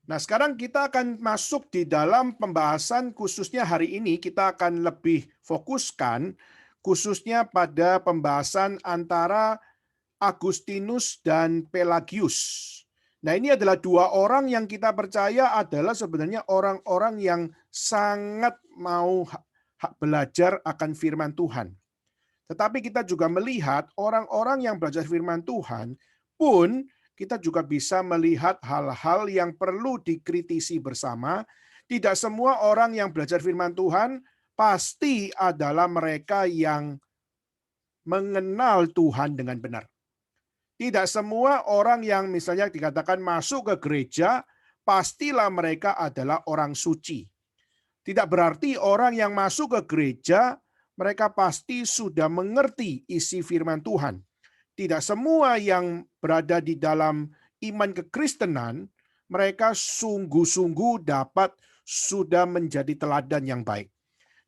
Nah, sekarang kita akan masuk di dalam pembahasan khususnya hari ini kita akan lebih fokuskan khususnya pada pembahasan antara Agustinus dan Pelagius. Nah, ini adalah dua orang yang kita percaya adalah sebenarnya orang-orang yang sangat mau belajar akan firman Tuhan. Tetapi kita juga melihat orang-orang yang belajar firman Tuhan pun kita juga bisa melihat hal-hal yang perlu dikritisi bersama. Tidak semua orang yang belajar firman Tuhan pasti adalah mereka yang mengenal Tuhan dengan benar. Tidak semua orang yang misalnya dikatakan masuk ke gereja, pastilah mereka adalah orang suci. Tidak berarti orang yang masuk ke gereja, mereka pasti sudah mengerti isi firman Tuhan. Tidak semua yang berada di dalam iman kekristenan, mereka sungguh-sungguh dapat sudah menjadi teladan yang baik.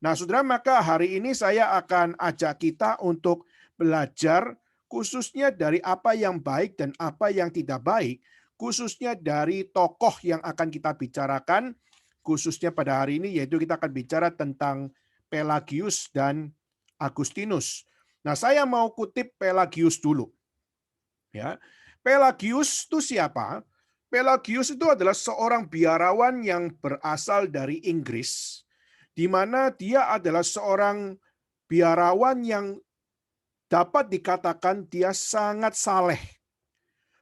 Nah, saudara, maka hari ini saya akan ajak kita untuk belajar khususnya dari apa yang baik dan apa yang tidak baik, khususnya dari tokoh yang akan kita bicarakan, khususnya pada hari ini, yaitu kita akan bicara tentang Pelagius dan Agustinus. Nah, saya mau kutip Pelagius dulu. Ya, Pelagius itu siapa? Pelagius itu adalah seorang biarawan yang berasal dari Inggris, di mana dia adalah seorang biarawan yang dapat dikatakan dia sangat saleh.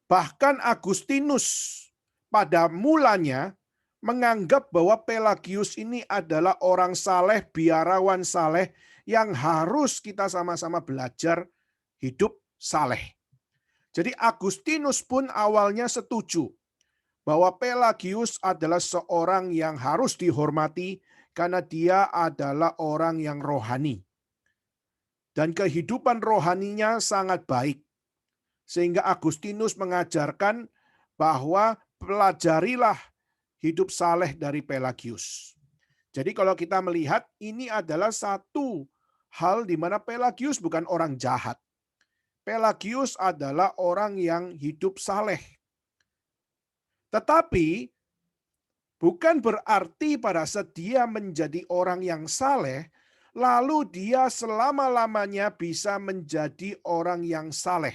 Bahkan Agustinus pada mulanya menganggap bahwa Pelagius ini adalah orang saleh, biarawan saleh yang harus kita sama-sama belajar hidup saleh. Jadi Agustinus pun awalnya setuju bahwa Pelagius adalah seorang yang harus dihormati karena dia adalah orang yang rohani. Dan kehidupan rohaninya sangat baik. Sehingga Agustinus mengajarkan bahwa pelajarilah hidup saleh dari Pelagius. Jadi kalau kita melihat ini adalah satu hal di mana Pelagius bukan orang jahat. Pelagius adalah orang yang hidup saleh. Tetapi bukan berarti pada saat dia menjadi orang yang saleh, lalu dia selama-lamanya bisa menjadi orang yang saleh.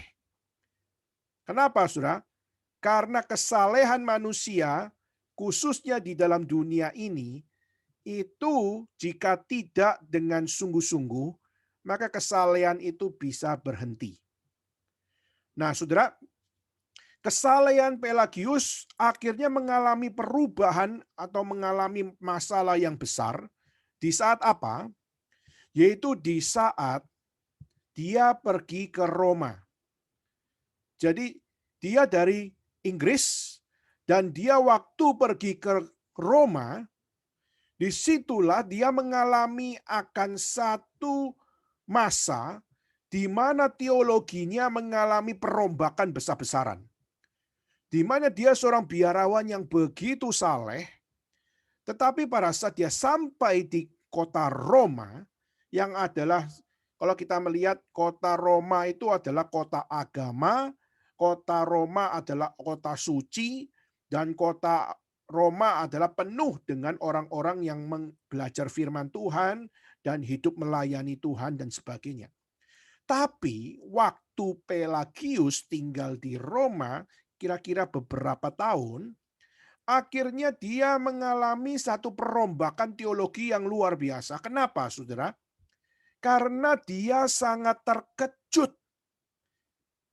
Kenapa, saudara? Karena kesalehan manusia, khususnya di dalam dunia ini, itu jika tidak dengan sungguh-sungguh, maka kesalehan itu bisa berhenti. Nah, saudara, kesalehan Pelagius akhirnya mengalami perubahan atau mengalami masalah yang besar di saat apa? Yaitu di saat dia pergi ke Roma. Jadi dia dari Inggris dan dia waktu pergi ke Roma, disitulah dia mengalami akan satu masa di mana teologinya mengalami perombakan besar-besaran. Di mana dia seorang biarawan yang begitu saleh, tetapi pada saat dia sampai di kota Roma, yang adalah kalau kita melihat kota Roma itu adalah kota agama, kota Roma adalah kota suci, dan kota Roma adalah penuh dengan orang-orang yang belajar firman Tuhan dan hidup melayani Tuhan dan sebagainya. Tapi waktu Pelagius tinggal di Roma, kira-kira beberapa tahun, akhirnya dia mengalami satu perombakan teologi yang luar biasa. Kenapa, saudara? Karena dia sangat terkejut.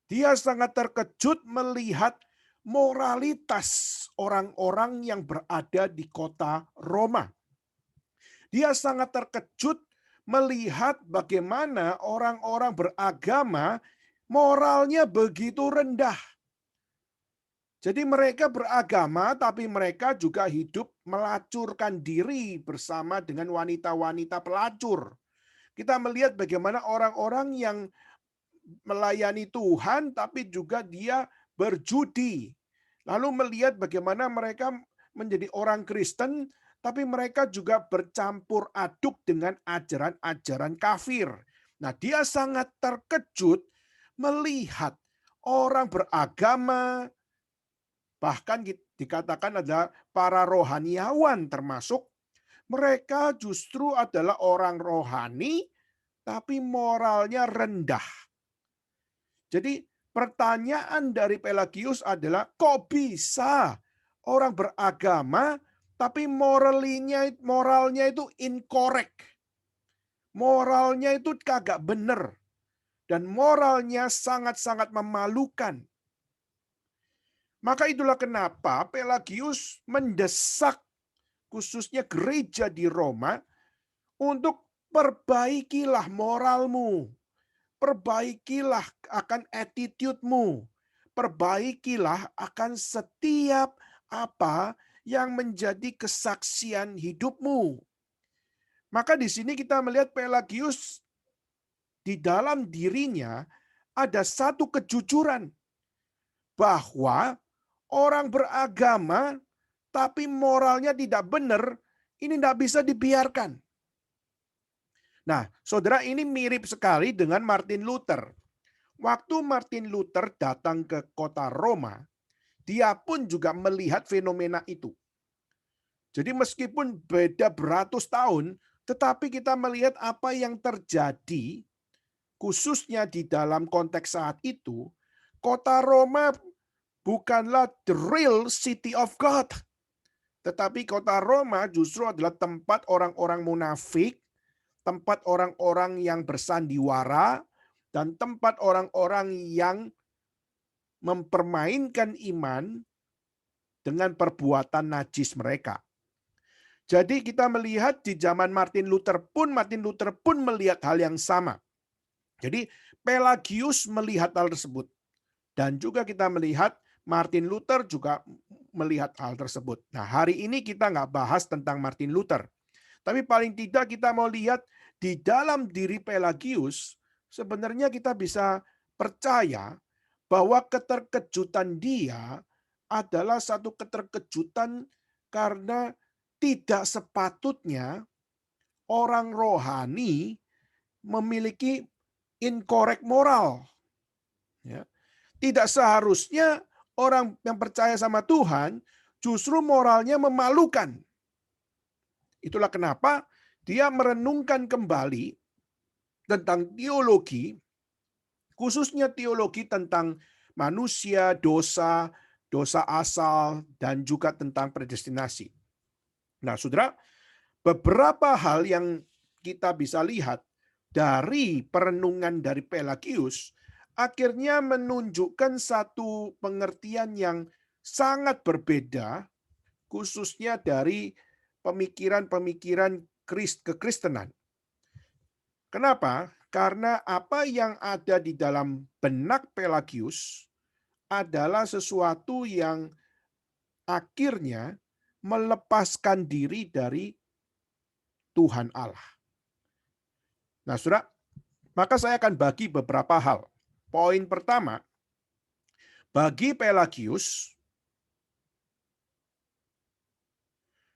Dia sangat terkejut melihat moralitas orang-orang yang berada di kota Roma. Dia sangat terkejut melihat bagaimana orang-orang beragama moralnya begitu rendah. Jadi mereka beragama tapi mereka juga hidup melacurkan diri bersama dengan wanita-wanita pelacur. Kita melihat bagaimana orang-orang yang melayani Tuhan tapi juga dia berjudi. Lalu melihat bagaimana mereka menjadi orang Kristen tapi mereka juga bercampur aduk dengan ajaran-ajaran kafir. Nah, dia sangat terkejut melihat orang beragama, bahkan dikatakan adalah para rohaniawan termasuk, mereka justru adalah orang rohani tapi moralnya rendah. Jadi pertanyaan dari Pelagius adalah, kok bisa orang beragama tapi moralnya itu incorrect. Moralnya itu kagak benar. Dan moralnya sangat-sangat memalukan. Maka itulah kenapa Pelagius mendesak khususnya gereja di Roma untuk perbaikilah moralmu. Perbaikilah akan attitude-mu. Perbaikilah akan setiap apa yang menjadi kesaksian hidupmu. Maka di sini kita melihat Pelagius di dalam dirinya ada satu kejujuran bahwa orang beragama tapi moralnya tidak benar, ini tidak bisa dibiarkan. Nah, saudara, ini mirip sekali dengan Martin Luther. Waktu Martin Luther datang ke kota Roma, dia pun juga melihat fenomena itu. Jadi meskipun beda beratus tahun, tetapi kita melihat apa yang terjadi, khususnya di dalam konteks saat itu, kota Roma bukanlah the real city of God. Tetapi kota Roma justru adalah tempat orang-orang munafik, tempat orang-orang yang bersandiwara, dan tempat orang-orang yang mempermainkan iman dengan perbuatan najis mereka. Jadi kita melihat di zaman Martin Luther pun melihat hal yang sama. Jadi Pelagius melihat hal tersebut. Dan juga kita melihat Martin Luther juga melihat hal tersebut. Nah, hari ini kita nggak bahas tentang Martin Luther. Tapi paling tidak kita mau lihat di dalam diri Pelagius, sebenarnya kita bisa percaya bahwa keterkejutan dia adalah satu keterkejutan karena tidak sepatutnya orang rohani memiliki incorrect moral. Ya. Tidak seharusnya orang yang percaya sama Tuhan justru moralnya memalukan. Itulah kenapa dia merenungkan kembali tentang teologi, khususnya teologi tentang manusia, dosa, dosa asal, dan juga tentang predestinasi. Nah, saudara, beberapa hal yang kita bisa lihat dari perenungan dari Pelagius akhirnya menunjukkan satu pengertian yang sangat berbeda, khususnya dari pemikiran-pemikiran kekristenan. Kenapa? Karena apa yang ada di dalam benak Pelagius adalah sesuatu yang akhirnya melepaskan diri dari Tuhan Allah. Nah, saudara, maka saya akan bagi beberapa hal. Poin pertama, bagi Pelagius,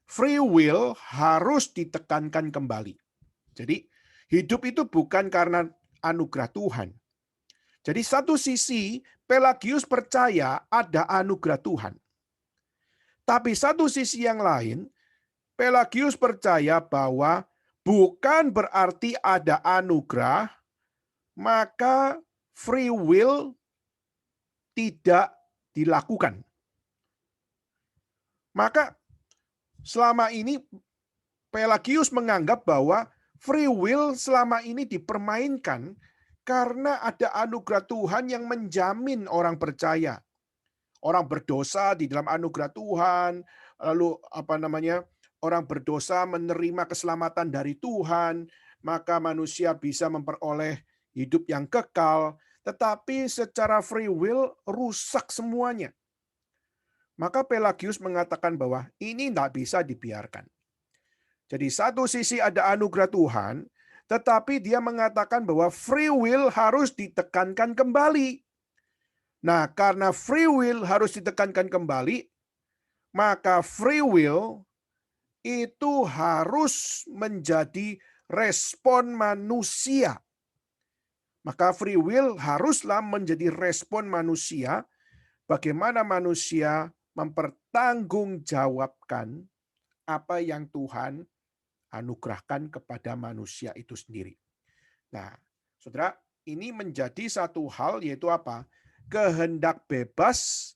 free will harus ditekankan kembali. Jadi, hidup itu bukan karena anugerah Tuhan. Jadi, satu sisi, Pelagius percaya ada anugerah Tuhan. Tapi satu sisi yang lain, Pelagius percaya bahwa bukan berarti ada anugerah, maka free will tidak dilakukan. Maka selama ini Pelagius menganggap bahwa free will selama ini dipermainkan karena ada anugerah Tuhan yang menjamin orang percaya. Orang berdosa di dalam anugerah Tuhan, lalu orang berdosa menerima keselamatan dari Tuhan, maka manusia bisa memperoleh hidup yang kekal, tetapi secara free will rusak semuanya. Maka Pelagius mengatakan bahwa ini tidak bisa dibiarkan. Jadi satu sisi ada anugerah Tuhan, tetapi dia mengatakan bahwa free will harus ditekankan kembali. Nah, karena free will harus ditekankan kembali, maka free will itu harus menjadi respon manusia. Maka free will haruslah menjadi respon manusia, bagaimana manusia mempertanggungjawabkan apa yang Tuhan anugerahkan kepada manusia itu sendiri. Nah, saudara, ini menjadi satu hal, yaitu apa? Kehendak bebas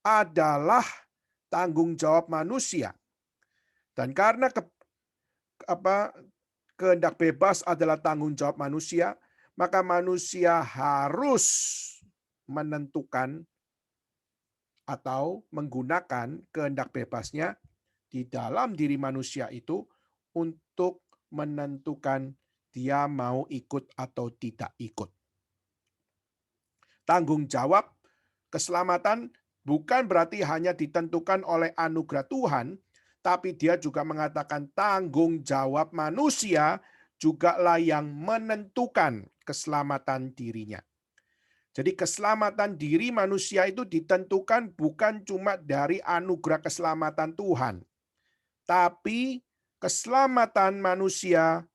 adalah tanggung jawab manusia. Dan karena kehendak bebas adalah tanggung jawab manusia, maka manusia harus menentukan atau menggunakan kehendak bebasnya di dalam diri manusia itu untuk menentukan dia mau ikut atau tidak ikut. Tanggung jawab keselamatan bukan berarti hanya ditentukan oleh anugerah Tuhan, tapi dia juga mengatakan tanggung jawab manusia jugalah yang menentukan keselamatan dirinya. Jadi keselamatan diri manusia itu ditentukan bukan cuma dari anugerah keselamatan Tuhan, tapi keselamatan manusia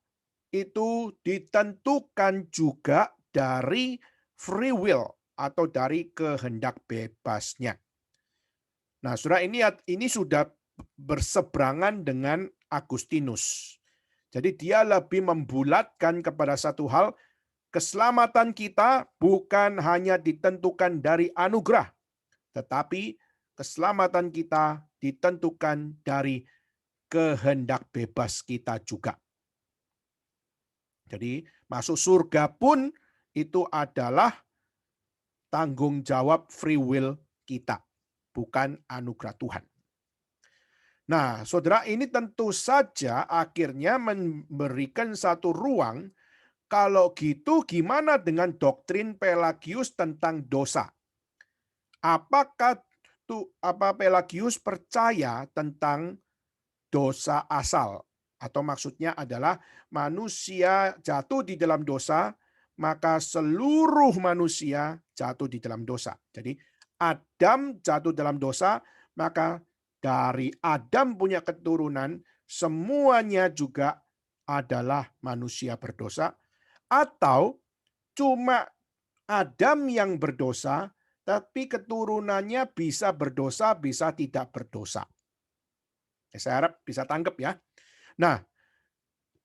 itu ditentukan juga dari free will atau dari kehendak bebasnya. Nah, saudara, ini sudah berseberangan dengan Agustinus. Jadi dia lebih membulatkan kepada satu hal, keselamatan kita bukan hanya ditentukan dari anugerah, tetapi keselamatan kita ditentukan dari kehendak bebas kita juga. Jadi masuk surga pun itu adalah tanggung jawab free will kita, bukan anugerah Tuhan. Nah, saudara, ini tentu saja akhirnya memberikan satu ruang. Kalau gitu, gimana dengan doktrin Pelagius tentang dosa? Apakah Pelagius percaya tentang dosa asal? Atau maksudnya adalah manusia jatuh di dalam dosa, maka seluruh manusia jatuh di dalam dosa. Jadi Adam jatuh dalam dosa, maka dari Adam punya keturunan, semuanya juga adalah manusia berdosa. Atau cuma Adam yang berdosa, tapi keturunannya bisa berdosa, bisa tidak berdosa. Saya harap bisa tangkap ya. Nah,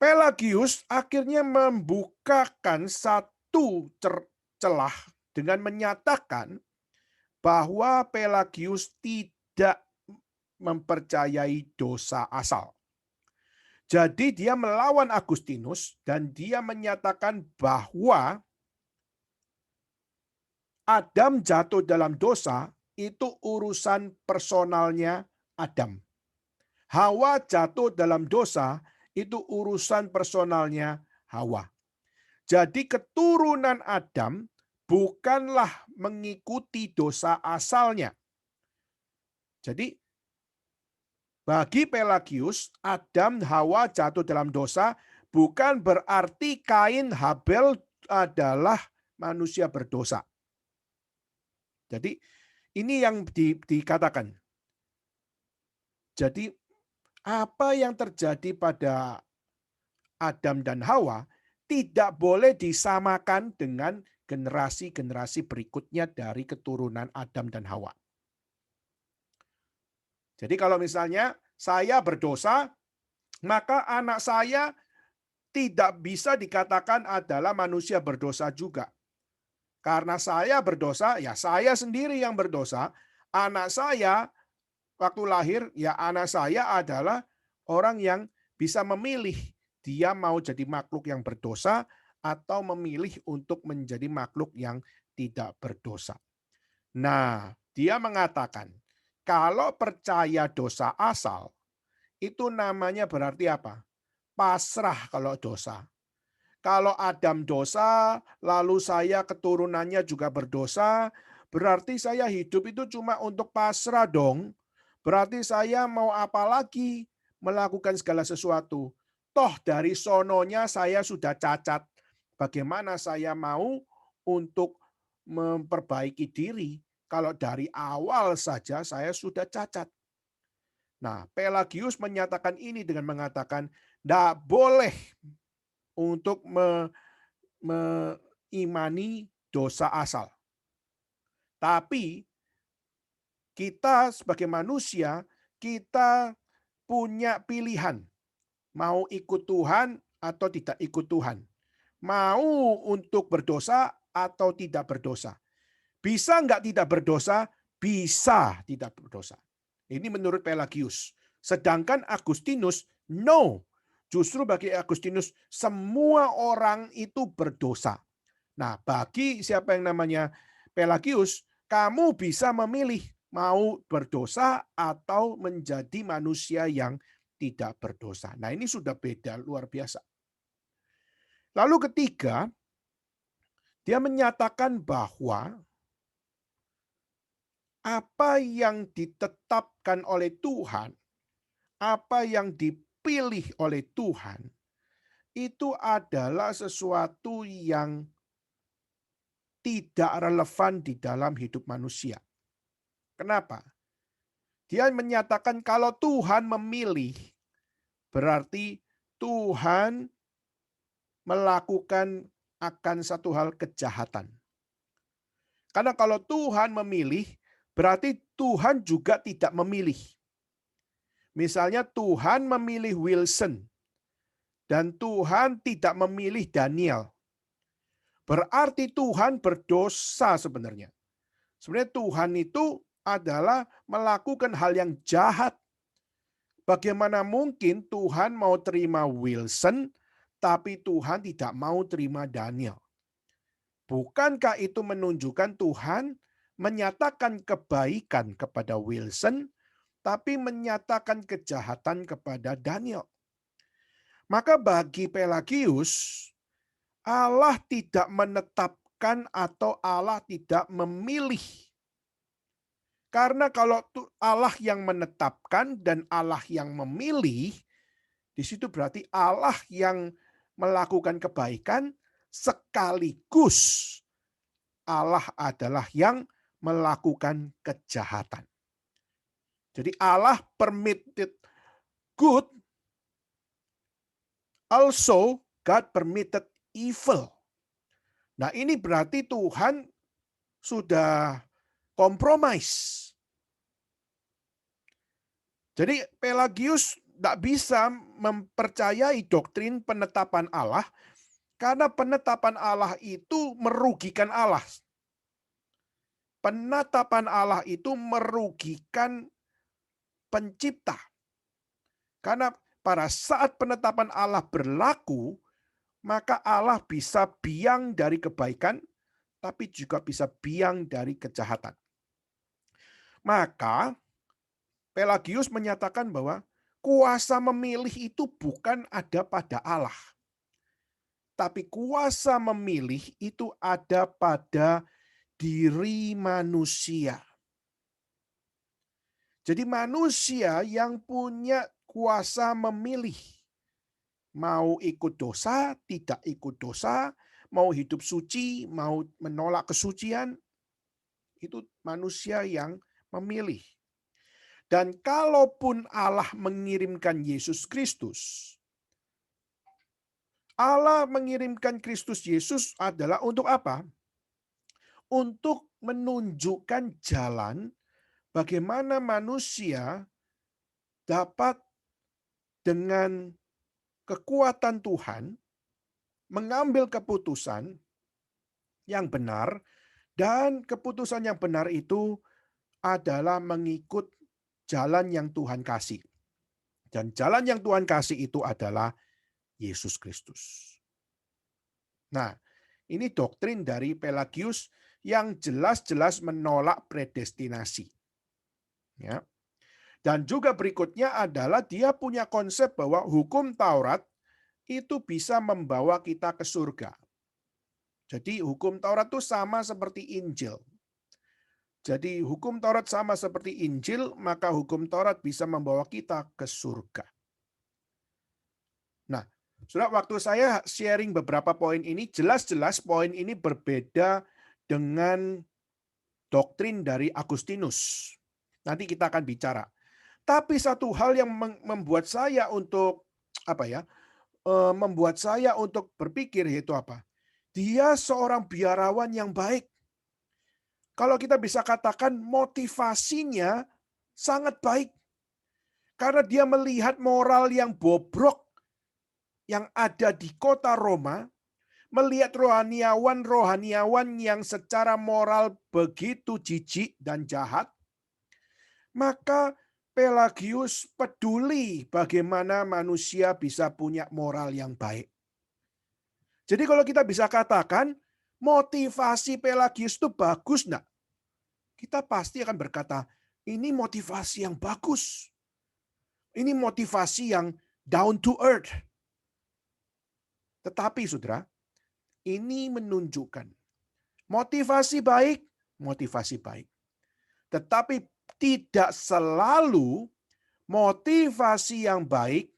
Pelagius akhirnya membukakan satu celah dengan menyatakan bahwa Pelagius tidak mempercayai dosa asal. Jadi dia melawan Agustinus dan dia menyatakan bahwa Adam jatuh dalam dosa itu urusan personalnya Adam. Hawa jatuh dalam dosa itu urusan personalnya Hawa. Jadi keturunan Adam bukanlah mengikuti dosa asalnya. Jadi bagi Pelagius, Adam Hawa jatuh dalam dosa bukan berarti Kain Habel adalah manusia berdosa. Jadi ini yang dikatakan. Jadi apa yang terjadi pada Adam dan Hawa tidak boleh disamakan dengan generasi-generasi berikutnya dari keturunan Adam dan Hawa. Jadi kalau misalnya saya berdosa, maka anak saya tidak bisa dikatakan adalah manusia berdosa juga. Karena saya berdosa, ya saya sendiri yang berdosa. Anak saya waktu lahir, ya anak saya adalah orang yang bisa memilih dia mau jadi makhluk yang berdosa atau memilih untuk menjadi makhluk yang tidak berdosa. Nah, dia mengatakan, kalau percaya dosa asal, itu namanya berarti apa? Pasrah kalau dosa. Kalau Adam dosa, lalu saya keturunannya juga berdosa, berarti saya hidup itu cuma untuk pasrah dong. Berarti saya mau apa lagi melakukan segala sesuatu. Toh dari sononya saya sudah cacat. Bagaimana saya mau untuk memperbaiki diri kalau dari awal saja saya sudah cacat. Nah, Pelagius menyatakan ini dengan mengatakan, tidak boleh untuk mengimani dosa asal. Tapi Kita sebagai manusia, kita punya pilihan. Mau ikut Tuhan atau tidak ikut Tuhan. Mau untuk berdosa atau tidak berdosa. Bisa nggak tidak berdosa? Bisa tidak berdosa. Ini menurut Pelagius. Sedangkan Agustinus, no. Justru bagi Agustinus, semua orang itu berdosa. Nah, bagi siapa yang namanya Pelagius, kamu bisa memilih mau berdosa atau menjadi manusia yang tidak berdosa. Nah, ini sudah beda luar biasa. Lalu ketiga, dia menyatakan bahwa apa yang ditetapkan oleh Tuhan, apa yang dipilih oleh Tuhan, itu adalah sesuatu yang tidak relevan di dalam hidup manusia. Kenapa? Dia menyatakan kalau Tuhan memilih, berarti Tuhan melakukan akan satu hal kejahatan. Karena kalau Tuhan memilih, berarti Tuhan juga tidak memilih. Misalnya Tuhan memilih Wilson, dan Tuhan tidak memilih Daniel. Berarti Tuhan berdosa sebenarnya. Sebenarnya Tuhan itu adalah melakukan hal yang jahat. Bagaimana mungkin Tuhan mau terima Wilson, tapi Tuhan tidak mau terima Daniel? Bukankah itu menunjukkan Tuhan menyatakan kebaikan kepada Wilson, tapi menyatakan kejahatan kepada Daniel? Maka bagi Pelagius, Allah tidak menetapkan atau Allah tidak memilih. Karena kalau Allah yang menetapkan dan Allah yang memilih, di situ berarti Allah yang melakukan kebaikan sekaligus Allah adalah yang melakukan kejahatan. Jadi Allah permitted good, also God permitted evil. Nah, ini berarti Tuhan sudah kompromis. Jadi Pelagius tidak bisa mempercayai doktrin penetapan Allah karena penetapan Allah itu merugikan Allah. Penetapan Allah itu merugikan pencipta. Karena pada saat penetapan Allah berlaku, maka Allah bisa biang dari kebaikan, tapi juga bisa biang dari kejahatan. Maka Pelagius menyatakan bahwa kuasa memilih itu bukan ada pada Allah. Tapi kuasa memilih itu ada pada diri manusia. Jadi manusia yang punya kuasa memilih. Mau ikut dosa, tidak ikut dosa, mau hidup suci, mau menolak kesucian, itu manusia yang memilih. Dan kalaupun Allah mengirimkan Yesus Kristus, Allah mengirimkan Kristus Yesus adalah untuk apa? Untuk menunjukkan jalan bagaimana manusia dapat dengan kekuatan Tuhan mengambil keputusan yang benar, dan keputusan yang benar itu adalah mengikut jalan yang Tuhan kasih. Dan jalan yang Tuhan kasih itu adalah Yesus Kristus. Nah, ini doktrin dari Pelagius yang jelas-jelas menolak predestinasi. Ya. Dan juga berikutnya adalah dia punya konsep bahwa hukum Taurat itu bisa membawa kita ke surga. Jadi hukum Taurat itu sama seperti Injil. Jadi hukum Taurat sama seperti Injil, maka hukum Taurat bisa membawa kita ke surga. Nah, Saudara, waktu saya sharing beberapa poin ini, jelas-jelas poin ini berbeda dengan doktrin dari Agustinus. Nanti kita akan bicara. Tapi satu hal yang membuat saya untuk membuat saya untuk berpikir yaitu apa? Dia seorang biarawan yang baik. Kalau kita bisa katakan motivasinya sangat baik. Karena dia melihat moral yang bobrok yang ada di kota Roma, melihat rohaniawan-rohaniawan yang secara moral begitu jijik dan jahat, maka Pelagius peduli bagaimana manusia bisa punya moral yang baik. Jadi kalau kita bisa katakan motivasi Pelagius itu bagus enggak? Kita pasti akan berkata, ini motivasi yang bagus. Ini motivasi yang down to earth. Tetapi saudara, ini menunjukkan motivasi baik. Tetapi tidak selalu motivasi yang baik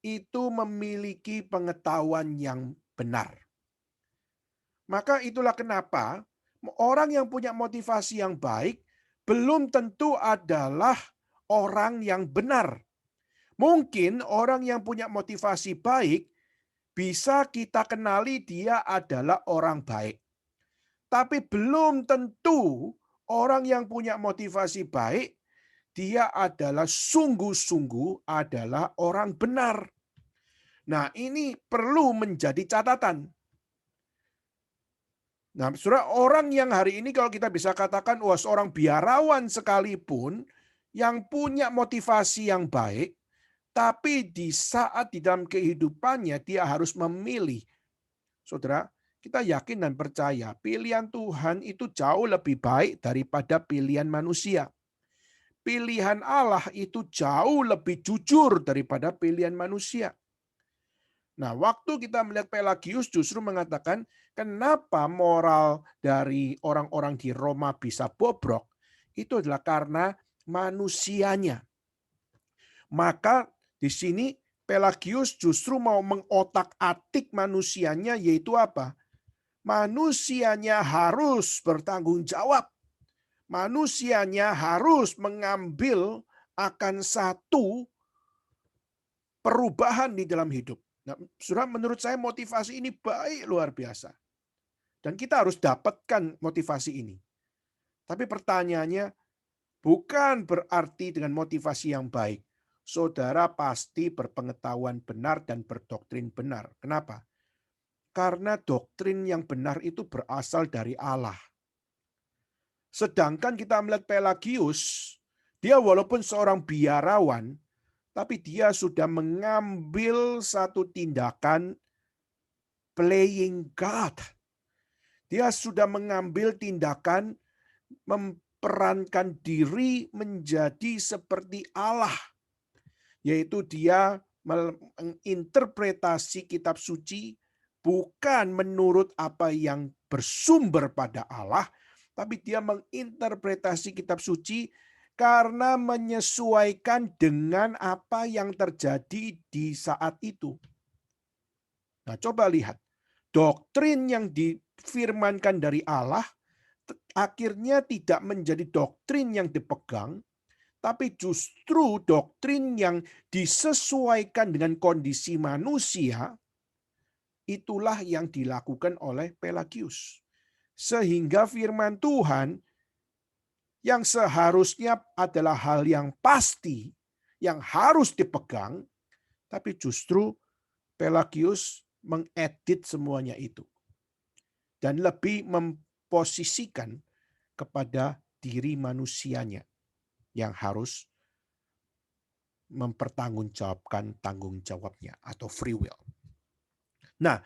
itu memiliki pengetahuan yang benar. Maka itulah kenapa orang yang punya motivasi yang baik belum tentu adalah orang yang benar. Mungkin orang yang punya motivasi baik bisa kita kenali dia adalah orang baik. Tapi belum tentu orang yang punya motivasi baik dia adalah sungguh-sungguh adalah orang benar. Nah, ini perlu menjadi catatan. Nah, saudara, orang yang hari ini kalau kita bisa katakan wah seorang biarawan sekalipun yang punya motivasi yang baik, tapi di saat di dalam kehidupannya dia harus memilih. Saudara, kita yakin dan percaya pilihan Tuhan itu jauh lebih baik daripada pilihan manusia. Pilihan Allah itu jauh lebih jujur daripada pilihan manusia. Nah, waktu kita melihat Pelagius justru mengatakan, kenapa moral dari orang-orang di Roma bisa bobrok, itu adalah karena manusianya. Maka di sini Pelagius justru mau mengotak-atik manusianya, yaitu apa? Manusianya harus bertanggung jawab. Manusianya harus mengambil akan satu perubahan di dalam hidup. Nah, saudara, menurut saya motivasi ini baik luar biasa. Dan kita harus dapatkan motivasi ini. Tapi pertanyaannya, bukan berarti dengan motivasi yang baik, saudara pasti berpengetahuan benar dan berdoktrin benar. Kenapa? Karena doktrin yang benar itu berasal dari Allah. Sedangkan kita melihat Pelagius, dia walaupun seorang biarawan, tapi dia sudah mengambil satu tindakan playing God. Dia sudah mengambil tindakan memperankan diri menjadi seperti Allah. Yaitu dia menginterpretasi kitab suci bukan menurut apa yang bersumber pada Allah, tapi dia menginterpretasi kitab suci karena menyesuaikan dengan apa yang terjadi di saat itu. Nah, coba lihat. Doktrin yang difirmankan dari Allah akhirnya tidak menjadi doktrin yang dipegang, tapi justru doktrin yang disesuaikan dengan kondisi manusia, itulah yang dilakukan oleh Pelagius. Sehingga firman Tuhan yang seharusnya adalah hal yang pasti, yang harus dipegang, tapi justru Pelagius mengedit semuanya itu. Dan lebih memposisikan kepada diri manusianya yang harus mempertanggungjawabkan tanggung jawabnya atau free will. Nah,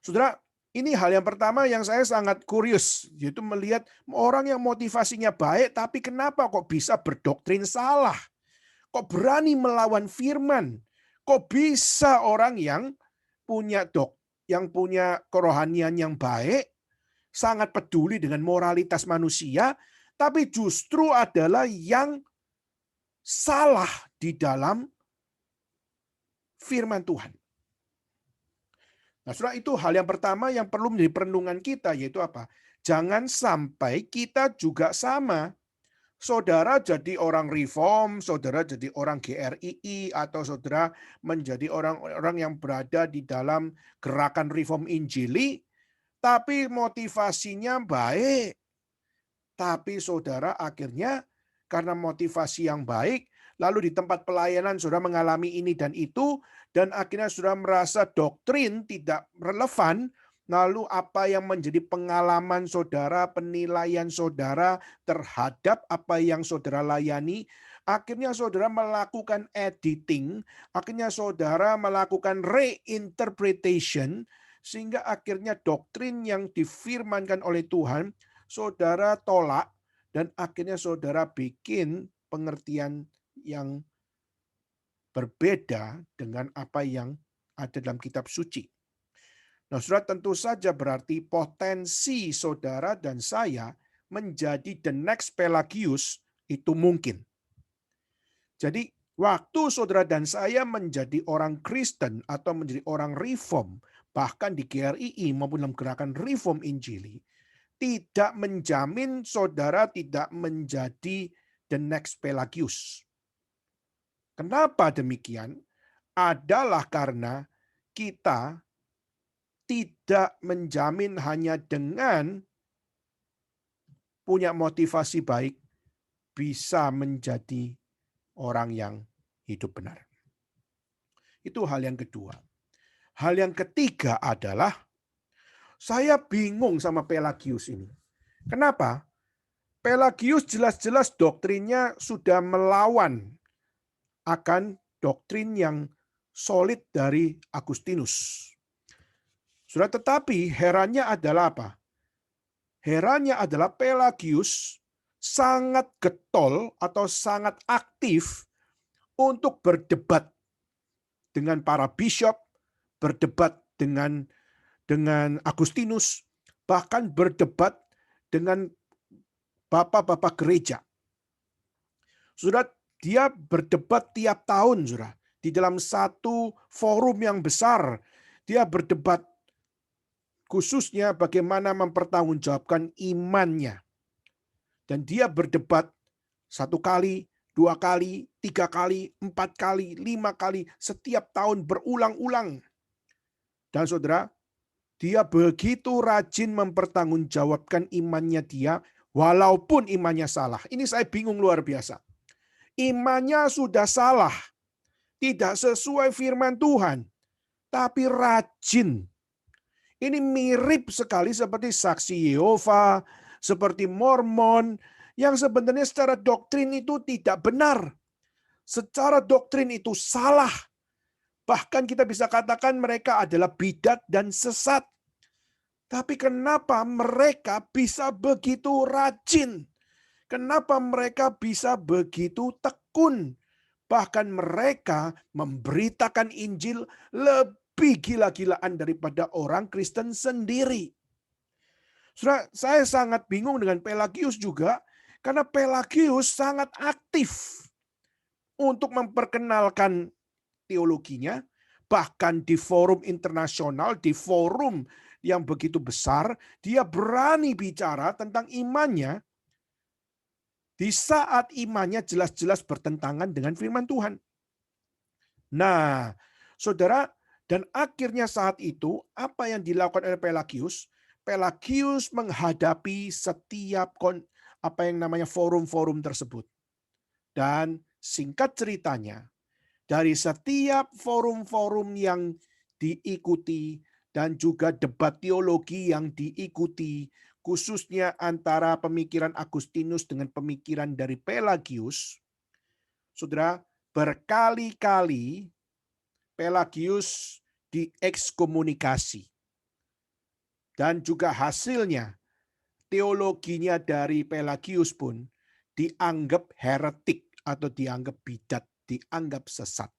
saudara, ini hal yang pertama yang saya sangat kurius, yaitu melihat orang yang motivasinya baik, tapi kenapa kok bisa berdoktrin salah? Kok berani melawan firman? Kok bisa orang yang punya kerohanian yang baik, sangat peduli dengan moralitas manusia, tapi justru adalah yang salah di dalam firman Tuhan. Nah, saudara, itu hal yang pertama yang perlu menjadi perenungan kita, yaitu apa? Jangan sampai kita juga sama. Saudara jadi orang reform, saudara jadi orang GRII, atau saudara menjadi orang-orang yang berada di dalam gerakan reform Injili, tapi motivasinya baik. Tapi saudara akhirnya karena motivasi yang baik, lalu di tempat pelayanan saudara mengalami ini dan itu, dan akhirnya saudara merasa doktrin tidak relevan, lalu apa yang menjadi pengalaman saudara, penilaian saudara terhadap apa yang saudara layani, akhirnya saudara melakukan editing, akhirnya saudara melakukan reinterpretation, sehingga akhirnya doktrin yang difirmankan oleh Tuhan, saudara tolak, dan akhirnya saudara bikin pengertian yang berbeda dengan apa yang ada dalam kitab suci. Nah, saudara, tentu saja berarti potensi saudara dan saya menjadi the next Pelagius itu mungkin. Jadi, waktu saudara dan saya menjadi orang Kristen atau menjadi orang Reform, bahkan di GRII maupun dalam gerakan Reform Injili, tidak menjamin saudara tidak menjadi the next Pelagius. Kenapa demikian? Adalah karena kita tidak menjamin hanya dengan punya motivasi baik bisa menjadi orang yang hidup benar. Itu hal yang kedua. Hal yang ketiga adalah saya bingung sama Pelagius ini. Kenapa? Pelagius jelas-jelas doktrinnya sudah melawan akan doktrin yang solid dari Agustinus. Sudah, tetapi herannya adalah apa? Herannya adalah Pelagius sangat getol atau sangat aktif untuk berdebat dengan para bishop, berdebat dengan Agustinus, bahkan berdebat dengan bapak-bapak gereja. Sudah, dia berdebat tiap tahun, sudah. Di dalam satu forum yang besar, dia berdebat khususnya bagaimana mempertanggungjawabkan imannya. Dan dia berdebat 1 kali, 2 kali, 3 kali, 4 kali, 5 kali, setiap tahun berulang-ulang. Dan saudara, dia begitu rajin mempertanggungjawabkan imannya dia, walaupun imannya salah. Ini saya bingung luar biasa. Imannya sudah salah, tidak sesuai firman Tuhan, tapi rajin. Ini mirip sekali seperti saksi Yehova, seperti Mormon, yang sebenarnya secara doktrin itu tidak benar. Secara doktrin itu salah. Bahkan kita bisa katakan mereka adalah bidat dan sesat. Tapi kenapa mereka bisa begitu rajin? Kenapa mereka bisa begitu tekun? Bahkan mereka memberitakan Injil lebih gila-gilaan daripada orang Kristen sendiri. Saudara, saya sangat bingung dengan Pelagius juga, karena Pelagius sangat aktif untuk memperkenalkan teologinya, bahkan di forum internasional, di forum yang begitu besar, dia berani bicara tentang imannya, di saat imannya jelas-jelas bertentangan dengan firman Tuhan. Nah, saudara, dan akhirnya saat itu, apa yang dilakukan oleh Pelagius? Pelagius menghadapi setiap apa yang namanya forum-forum tersebut. Dan singkat ceritanya, dari setiap forum-forum yang diikuti dan juga debat teologi yang diikuti, khususnya antara pemikiran Agustinus dengan pemikiran dari Pelagius, saudara, berkali-kali Pelagius diekskomunikasi. Dan juga hasilnya, teologinya dari Pelagius pun dianggap heretik atau dianggap bidat, dianggap sesat.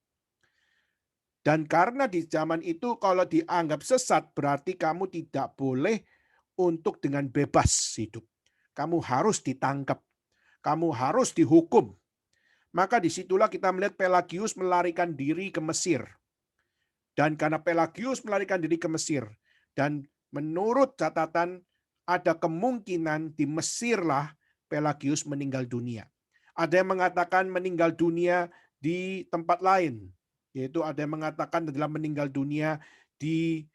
Dan karena di zaman itu kalau dianggap sesat berarti kamu tidak boleh untuk dengan bebas hidup. Kamu harus ditangkap. Kamu harus dihukum. Maka disitulah kita melihat Pelagius melarikan diri ke Mesir. Dan karena Pelagius melarikan diri ke Mesir, dan menurut catatan ada kemungkinan di Mesirlah Pelagius meninggal dunia. Ada yang mengatakan meninggal dunia di tempat lain, yaitu ada yang mengatakan adalah meninggal dunia di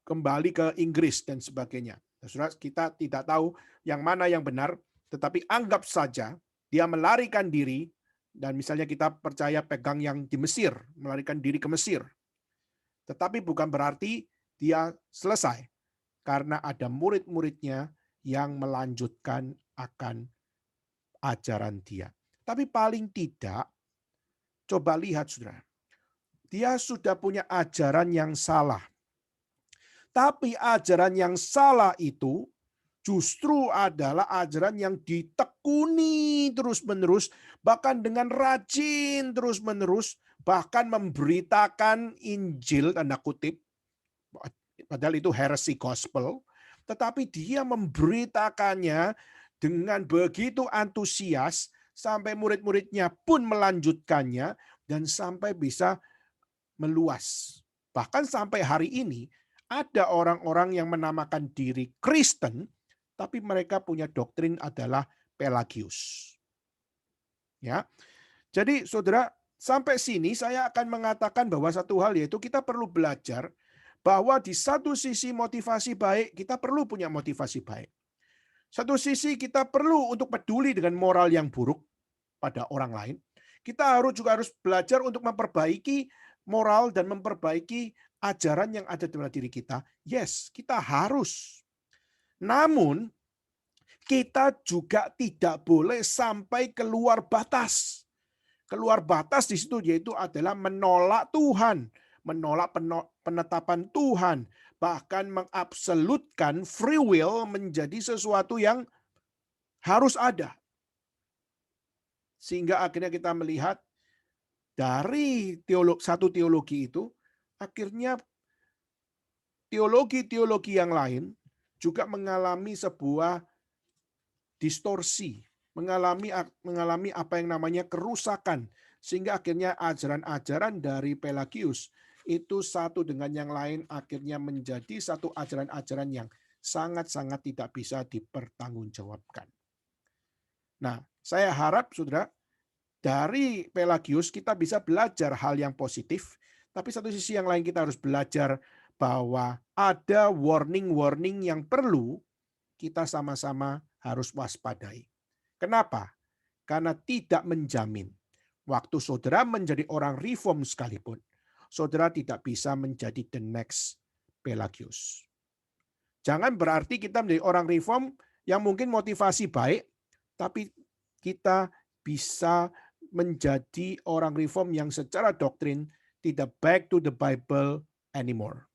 kembali ke Inggris dan sebagainya. Saudara, kita tidak tahu yang mana yang benar, tetapi anggap saja dia melarikan diri, dan misalnya kita percaya pegang yang di Mesir, melarikan diri ke Mesir. Tetapi bukan berarti dia selesai, karena ada murid-muridnya yang melanjutkan akan ajaran dia. Tapi paling tidak, coba lihat saudara, dia sudah punya ajaran yang salah. Tapi ajaran yang salah itu justru adalah ajaran yang ditekuni terus-menerus, bahkan dengan rajin terus-menerus, bahkan memberitakan Injil, tanda kutip, padahal itu heresy gospel, tetapi dia memberitakannya dengan begitu antusias, sampai murid-muridnya pun melanjutkannya, dan sampai bisa meluas. Bahkan sampai hari ini, ada orang-orang yang menamakan diri Kristen, tapi mereka punya doktrin adalah Pelagius. Ya, jadi saudara, sampai sini saya akan mengatakan bahwa satu hal, yaitu kita perlu belajar bahwa di satu sisi motivasi baik, kita perlu punya motivasi baik. Satu sisi kita perlu untuk peduli dengan moral yang buruk pada orang lain. Kita juga harus belajar untuk memperbaiki moral dan memperbaiki ajaran yang ada dalam diri kita. Yes, kita harus. Namun, kita juga tidak boleh sampai keluar batas. Keluar batas di situ yaitu adalah menolak Tuhan, menolak penetapan Tuhan, bahkan mengabsolutkan free will menjadi sesuatu yang harus ada. Sehingga akhirnya kita melihat dari satu teologi itu, akhirnya teologi-teologi yang lain juga mengalami sebuah distorsi, mengalami apa yang namanya kerusakan, sehingga akhirnya ajaran-ajaran dari Pelagius itu satu dengan yang lain akhirnya menjadi satu ajaran-ajaran yang sangat-sangat tidak bisa dipertanggungjawabkan. Nah, saya harap saudara, dari Pelagius kita bisa belajar hal yang positif, tapi satu sisi yang lain kita harus belajar bahwa ada warning-warning yang perlu kita sama-sama harus waspadai. Kenapa? Karena tidak menjamin waktu saudara menjadi orang reform sekalipun, saudara tidak bisa menjadi the next Pelagius. Jangan berarti kita menjadi orang reform yang mungkin motivasi baik, tapi kita bisa menjadi orang reform yang secara doktrin tidak back to the Bible anymore.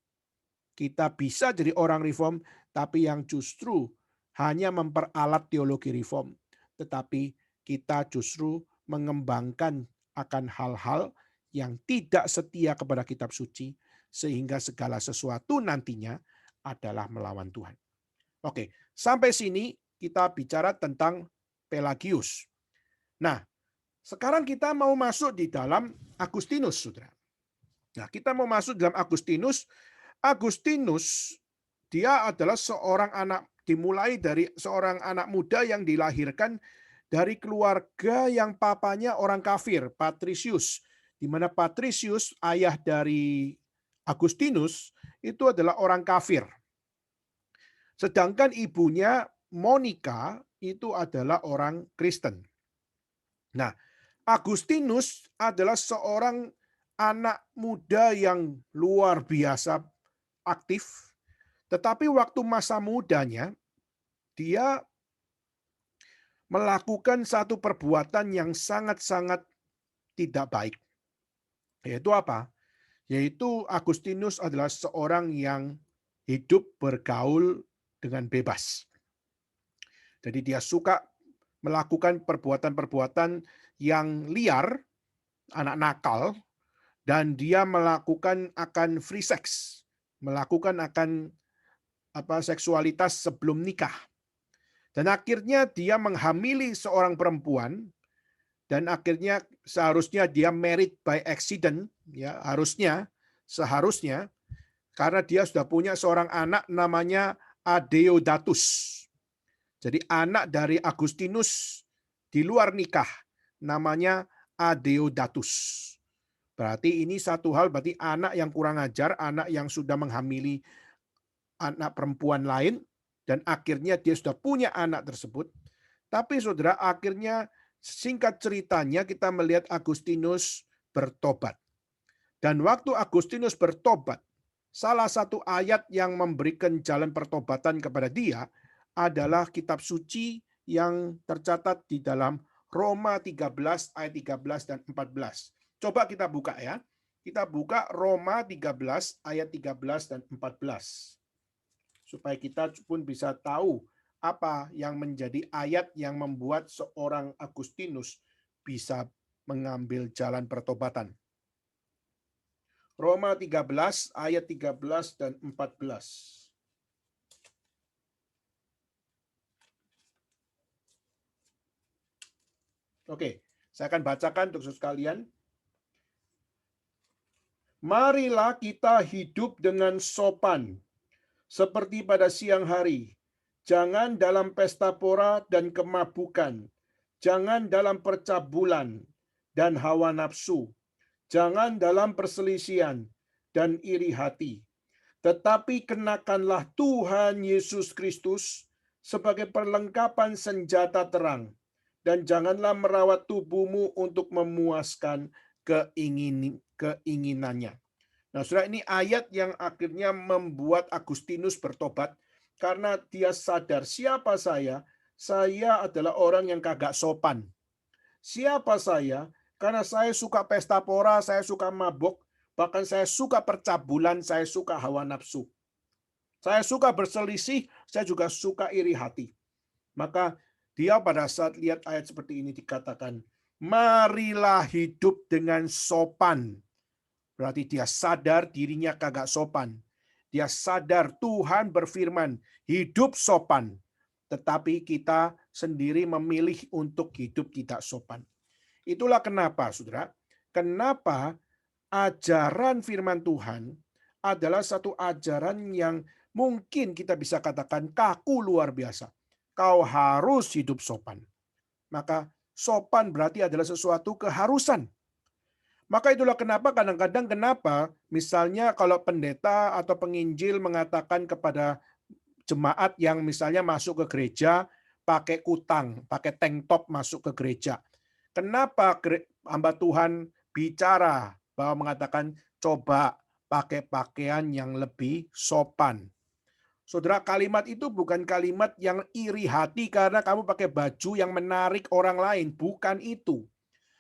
Kita bisa jadi orang reform, tapi yang justru hanya memperalat teologi reform, tetapi kita justru mengembangkan akan hal-hal yang tidak setia kepada kitab suci, sehingga segala sesuatu nantinya adalah melawan Tuhan. Oke, sampai sini kita bicara tentang Pelagius. Nah, sekarang kita mau masuk di dalam Agustinus, saudara. Nah, kita mau masuk dalam Agustinus. Agustinus, dia adalah seorang anak, dimulai dari seorang anak muda yang dilahirkan dari keluarga yang papanya orang kafir, Patricius. Di mana Patricius, ayah dari Agustinus, itu adalah orang kafir. Sedangkan ibunya Monica itu adalah orang Kristen. Nah, Agustinus adalah seorang anak muda yang luar biasa aktif, tetapi waktu masa mudanya dia melakukan satu perbuatan yang sangat-sangat tidak baik. Yaitu apa? Yaitu Agustinus adalah seorang yang hidup bergaul dengan bebas. Jadi dia suka melakukan perbuatan-perbuatan yang liar, anak nakal, dan dia melakukan akan free sex, melakukan akan seksualitas sebelum nikah. Dan akhirnya dia menghamili seorang perempuan, dan akhirnya seharusnya dia married by accident, ya seharusnya karena dia sudah punya seorang anak namanya Adeodatus. Jadi anak dari Agustinus di luar nikah namanya Adeodatus. Berarti ini satu hal, berarti anak yang kurang ajar, anak yang sudah menghamili anak perempuan lain, dan akhirnya dia sudah punya anak tersebut. Tapi saudara, akhirnya singkat ceritanya kita melihat Agustinus bertobat. Dan waktu Agustinus bertobat, salah satu ayat yang memberikan jalan pertobatan kepada dia adalah kitab suci yang tercatat di dalam Roma 13 ayat 13 dan 14. Coba kita buka ya. Kita buka Roma 13 ayat 13 dan 14. Supaya kita pun bisa tahu apa yang menjadi ayat yang membuat seorang Agustinus bisa mengambil jalan pertobatan. Roma 13 ayat 13 dan 14. Oke, saya akan bacakan untuk sekalian. Marilah kita hidup dengan sopan, seperti pada siang hari. Jangan dalam pesta pora dan kemabukan. Jangan dalam percabulan dan hawa nafsu. Jangan dalam perselisihan dan iri hati. Tetapi kenakanlah Tuhan Yesus Kristus sebagai perlengkapan senjata terang. Dan janganlah merawat tubuhmu untuk memuaskan keinginannya. Nah, saudara, ini ayat yang akhirnya membuat Agustinus bertobat karena dia sadar, siapa saya? Saya adalah orang yang kagak sopan. Siapa saya? Karena saya suka pesta pora, saya suka mabuk, bahkan saya suka percabulan, saya suka hawa nafsu. Saya suka berselisih, saya juga suka iri hati. Maka dia pada saat lihat ayat seperti ini dikatakan, marilah hidup dengan sopan. Berarti dia sadar dirinya kagak sopan. Dia sadar Tuhan berfirman, hidup sopan. Tetapi kita sendiri memilih untuk hidup tidak sopan. Itulah kenapa, saudara, kenapa ajaran firman Tuhan adalah satu ajaran yang mungkin kita bisa katakan kaku luar biasa. Kau harus hidup sopan. Maka sopan berarti adalah sesuatu keharusan. Maka itulah kenapa kadang-kadang misalnya kalau pendeta atau penginjil mengatakan kepada jemaat yang misalnya masuk ke gereja pakai kutang, pakai tank top masuk ke gereja. Kenapa hamba Tuhan bicara bahwa mengatakan coba pakai pakaian yang lebih sopan. Saudara, kalimat itu bukan kalimat yang iri hati karena kamu pakai baju yang menarik orang lain. Bukan itu.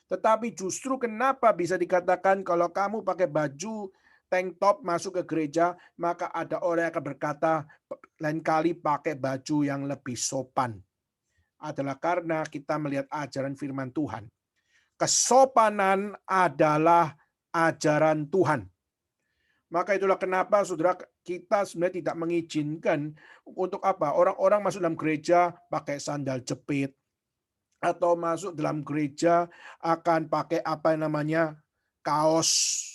Tetapi justru kenapa bisa dikatakan kalau kamu pakai baju tank top masuk ke gereja, maka ada orang yang akan berkata, lain kali pakai baju yang lebih sopan. Adalah karena kita melihat ajaran firman Tuhan. Kesopanan adalah ajaran Tuhan. Maka itulah kenapa saudara kita sebenarnya tidak mengizinkan untuk apa? Orang-orang masuk dalam gereja pakai sandal jepit atau masuk dalam gereja akan pakai apa namanya kaos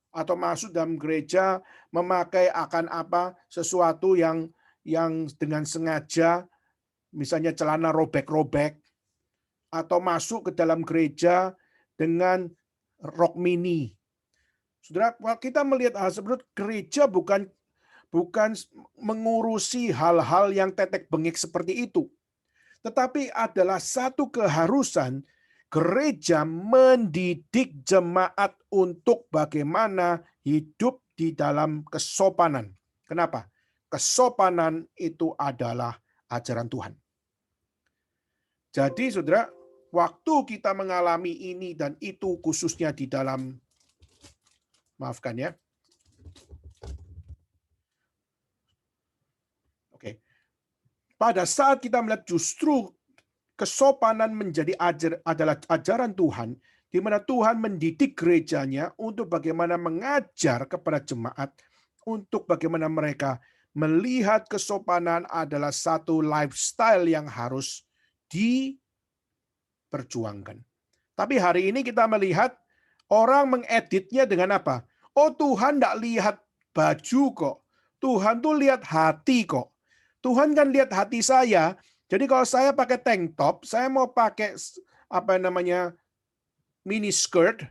atau masuk dalam gereja memakai akan apa sesuatu yang dengan sengaja misalnya celana robek-robek atau masuk ke dalam gereja dengan rok mini. Saudara, kita melihat hal seperti gereja bukan mengurusi hal-hal yang tetek bengek seperti itu. Tetapi adalah satu keharusan gereja mendidik jemaat untuk bagaimana hidup di dalam kesopanan. Kenapa? Kesopanan itu adalah ajaran Tuhan. Jadi saudara, waktu kita mengalami ini dan itu khususnya di dalam maafkan ya. Oke. Pada saat kita melihat justru kesopanan adalah ajaran Tuhan, di mana Tuhan mendidik gerejanya untuk bagaimana mengajar kepada jemaat, untuk bagaimana mereka melihat kesopanan adalah satu lifestyle yang harus diperjuangkan. Tapi hari ini kita melihat orang mengeditnya dengan apa? Oh, Tuhan tidak lihat baju kok. Tuhan tuh lihat hati kok. Tuhan kan lihat hati saya. Jadi kalau saya pakai tank top, saya mau pakai apa namanya mini skirt,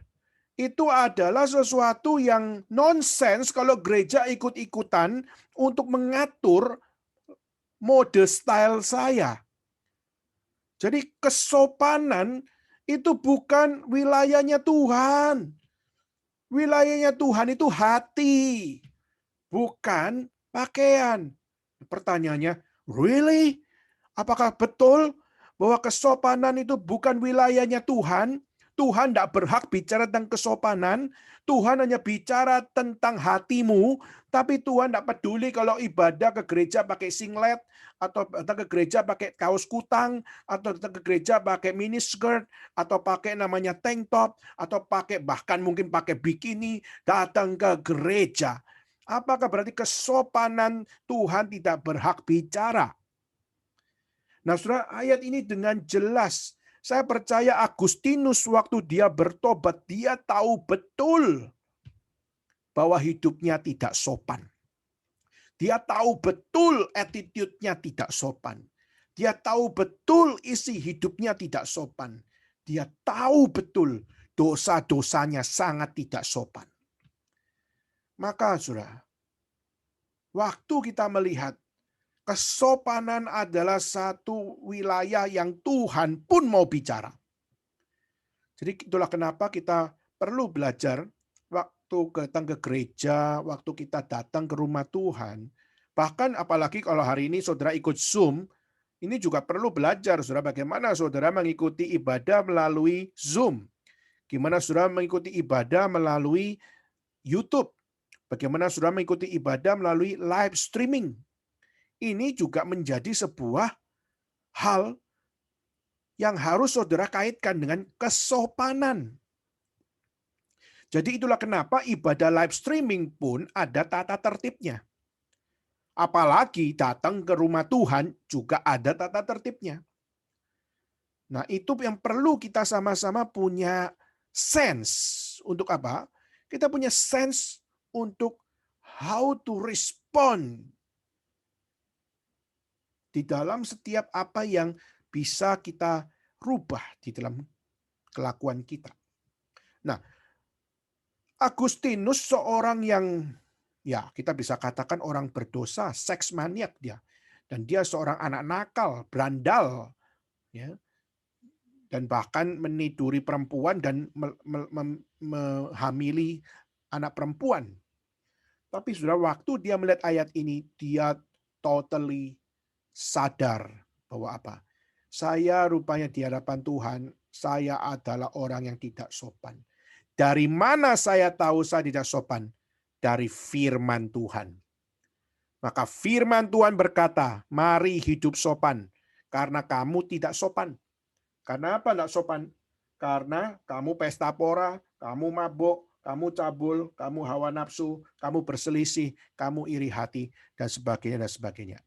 itu adalah sesuatu yang nonsens kalau gereja ikut-ikutan untuk mengatur mode style saya. Jadi kesopanan itu bukan wilayahnya Tuhan. Wilayahnya Tuhan itu hati, bukan pakaian. Pertanyaannya, really? Apakah betul bahwa kesopanan itu bukan wilayahnya Tuhan? Tuhan tidak berhak bicara tentang kesopanan. Tuhan hanya bicara tentang hatimu, tapi Tuhan tidak peduli kalau ibadah ke gereja pakai singlet, atau datang ke gereja pakai kaos kutang, atau datang ke gereja pakai mini skirt, atau pakai namanya tank top, atau pakai bahkan mungkin pakai bikini, datang ke gereja. Apakah berarti kesopanan Tuhan tidak berhak bicara? Nah, saudara, ayat ini dengan jelas. Saya percaya Agustinus waktu dia bertobat, dia tahu betul bahwa hidupnya tidak sopan. Dia tahu betul attitude-nya tidak sopan. Dia tahu betul isi hidupnya tidak sopan. Dia tahu betul dosa-dosanya sangat tidak sopan. Maka, saudara, waktu kita melihat kesopanan adalah satu wilayah yang Tuhan pun mau bicara. Jadi itulah kenapa kita perlu belajar waktu datang ke gereja, waktu kita datang ke rumah Tuhan. Bahkan apalagi kalau hari ini saudara ikut Zoom, ini juga perlu belajar saudara bagaimana saudara mengikuti ibadah melalui Zoom. Gimana saudara mengikuti ibadah melalui YouTube. Bagaimana saudara mengikuti ibadah melalui live streaming. Ini juga menjadi sebuah hal yang harus saudara kaitkan dengan kesopanan. Jadi itulah kenapa ibadah live streaming pun ada tata tertibnya. Apalagi datang ke rumah Tuhan juga ada tata tertibnya. Nah, itu yang perlu kita sama-sama punya sense. Untuk apa? Kita punya sense untuk how to respond di dalam setiap apa yang bisa kita rubah di dalam kelakuan kita. Nah, Agustinus seorang yang ya kita bisa katakan orang berdosa, seks maniak dia. Dan dia seorang anak nakal, berandal, ya, dan bahkan meniduri perempuan dan menghamili anak perempuan. Tapi sudah waktu dia melihat ayat ini, dia totally sadar bahwa apa? Saya rupanya di hadapan Tuhan, saya adalah orang yang tidak sopan. Dari mana saya tahu saya tidak sopan? Dari firman Tuhan. Maka firman Tuhan berkata, mari hidup sopan, karena kamu tidak sopan. Karena apa tidak sopan? Karena kamu pesta pora, kamu mabuk, kamu cabul, kamu hawa nafsu, kamu berselisih, kamu iri hati, dan sebagainya, dan sebagainya.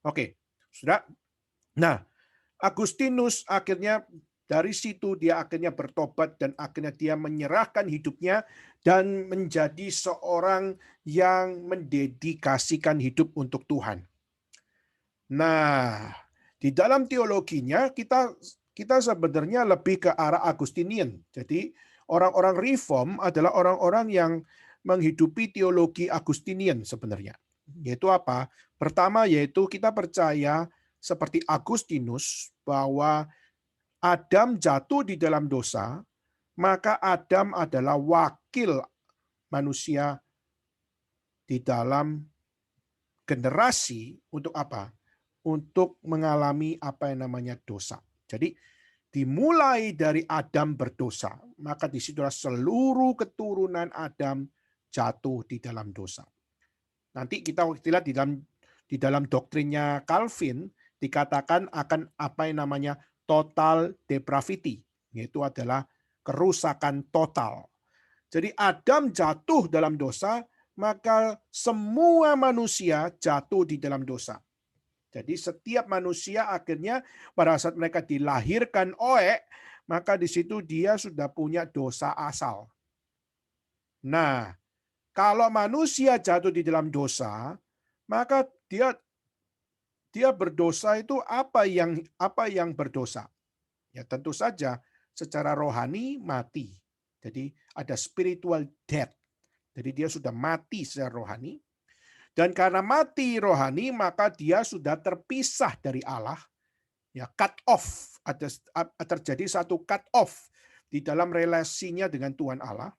Oke, sudah. Nah, Agustinus akhirnya dari situ dia akhirnya bertobat dan akhirnya dia menyerahkan hidupnya dan menjadi seorang yang mendedikasikan hidup untuk Tuhan. Nah, di dalam teologinya kita sebenarnya lebih ke arah Agustinian. Jadi orang-orang Reform adalah orang-orang yang menghidupi teologi Agustinian sebenarnya. Yaitu apa? Pertama yaitu kita percaya seperti Agustinus bahwa Adam jatuh di dalam dosa, maka Adam adalah wakil manusia di dalam generasi untuk apa? Untuk mengalami apa yang namanya dosa. Jadi dimulai dari Adam berdosa, maka disitulah seluruh keturunan Adam jatuh di dalam dosa. Nanti kita lihat di dalam doktrinnya Calvin dikatakan akan apa yang namanya total depravity, yaitu adalah kerusakan total. Jadi Adam jatuh dalam dosa, maka semua manusia jatuh di dalam dosa. Jadi setiap manusia akhirnya pada saat mereka dilahirkan maka di situ dia sudah punya dosa asal. Nah, kalau manusia jatuh di dalam dosa, maka dia berdosa itu apa yang berdosa? Ya tentu saja secara rohani mati. Jadi ada spiritual death. Jadi dia sudah mati secara rohani. Dan karena mati rohani, maka dia sudah terpisah dari Allah, ya, cut off, ada terjadi satu cut off di dalam relasinya dengan Tuhan Allah.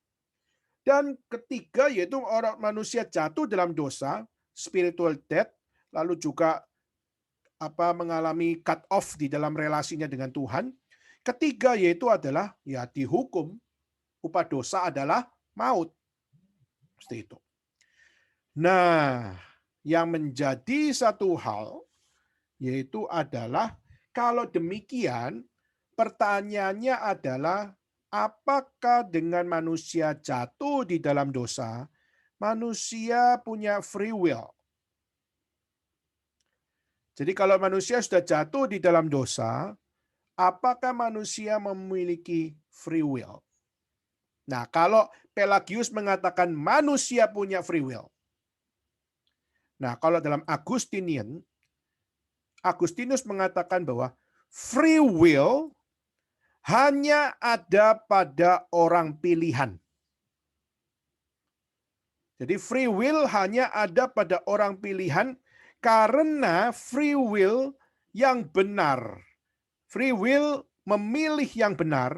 Dan ketiga yaitu orang manusia jatuh dalam dosa, spiritual death, lalu juga mengalami cut off di dalam relasinya dengan Tuhan. Ketiga yaitu adalah ya dihukum, upah dosa adalah maut. Seperti itu. Nah, yang menjadi satu hal yaitu adalah kalau demikian pertanyaannya adalah apakah dengan manusia jatuh di dalam dosa, manusia punya free will? Jadi kalau manusia sudah jatuh di dalam dosa, apakah manusia memiliki free will? Nah, kalau Pelagius mengatakan manusia punya free will. Nah, kalau dalam Agustinus mengatakan bahwa free will hanya ada pada orang pilihan. Jadi free will hanya ada pada orang pilihan karena free will yang benar, free will memilih yang benar,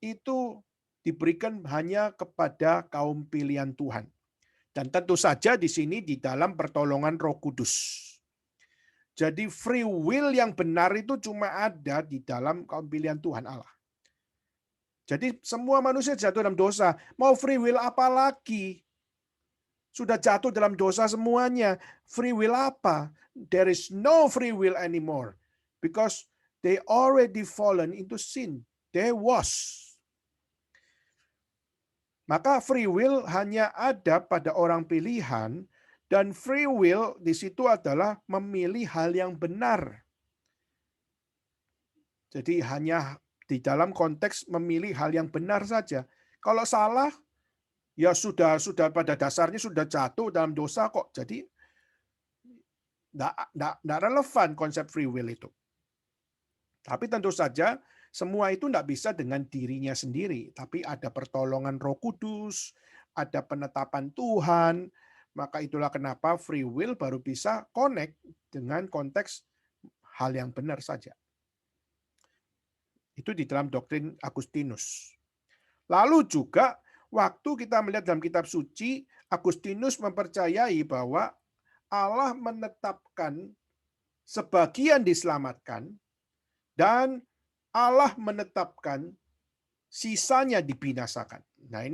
itu diberikan hanya kepada kaum pilihan Tuhan. Dan tentu saja di sini di dalam pertolongan Roh Kudus. Jadi free will yang benar itu cuma ada di dalam kaum pilihan Tuhan Allah. Jadi semua manusia jatuh dalam dosa. Mau free will apa lagi? Sudah jatuh dalam dosa semuanya. Free will apa? There is no free will anymore. Because they already fallen into sin. There was. Maka free will hanya ada pada orang pilihan, dan free will di situ adalah memilih hal yang benar. Jadi hanya di dalam konteks memilih hal yang benar saja. Kalau salah, ya sudah pada dasarnya sudah jatuh dalam dosa kok. Jadi tidak relevan konsep free will itu. Tapi tentu saja semua itu tidak bisa dengan dirinya sendiri, tapi ada pertolongan Roh Kudus, ada penetapan Tuhan, maka itulah kenapa free will baru bisa connect dengan konteks hal yang benar saja. Itu di dalam doktrin Agustinus. Lalu juga waktu kita melihat dalam kitab suci, Agustinus mempercayai bahwa Allah menetapkan sebagian diselamatkan dan Allah menetapkan sisanya dibinasakan. Nah,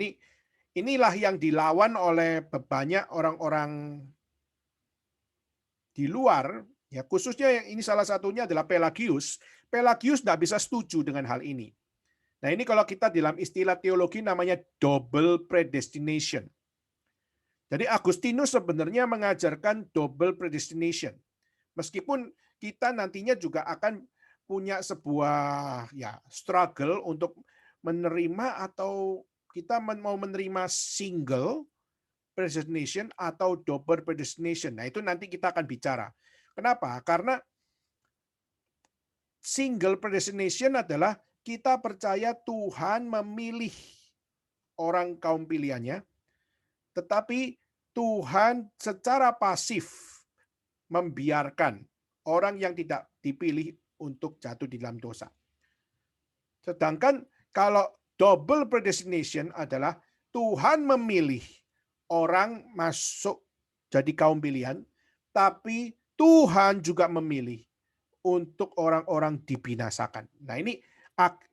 inilah yang dilawan oleh banyak orang-orang di luar, ya khususnya ini salah satunya adalah Pelagius. Pelagius tidak bisa setuju dengan hal ini. Nah, ini kalau kita dalam istilah teologi namanya double predestination. Jadi Agustinus sebenarnya mengajarkan double predestination. Meskipun kita nantinya juga akan punya sebuah ya struggle untuk menerima atau kita mau menerima single predestination atau double predestination. Nah, itu nanti kita akan bicara. Kenapa? Karena single predestination adalah kita percaya Tuhan memilih orang kaum pilihannya, tetapi Tuhan secara pasif membiarkan orang yang tidak dipilih untuk jatuh di dalam dosa. Sedangkan kalau double predestination adalah Tuhan memilih orang masuk jadi kaum pilihan, tapi Tuhan juga memilih untuk orang-orang dibinasakan. Nah, ini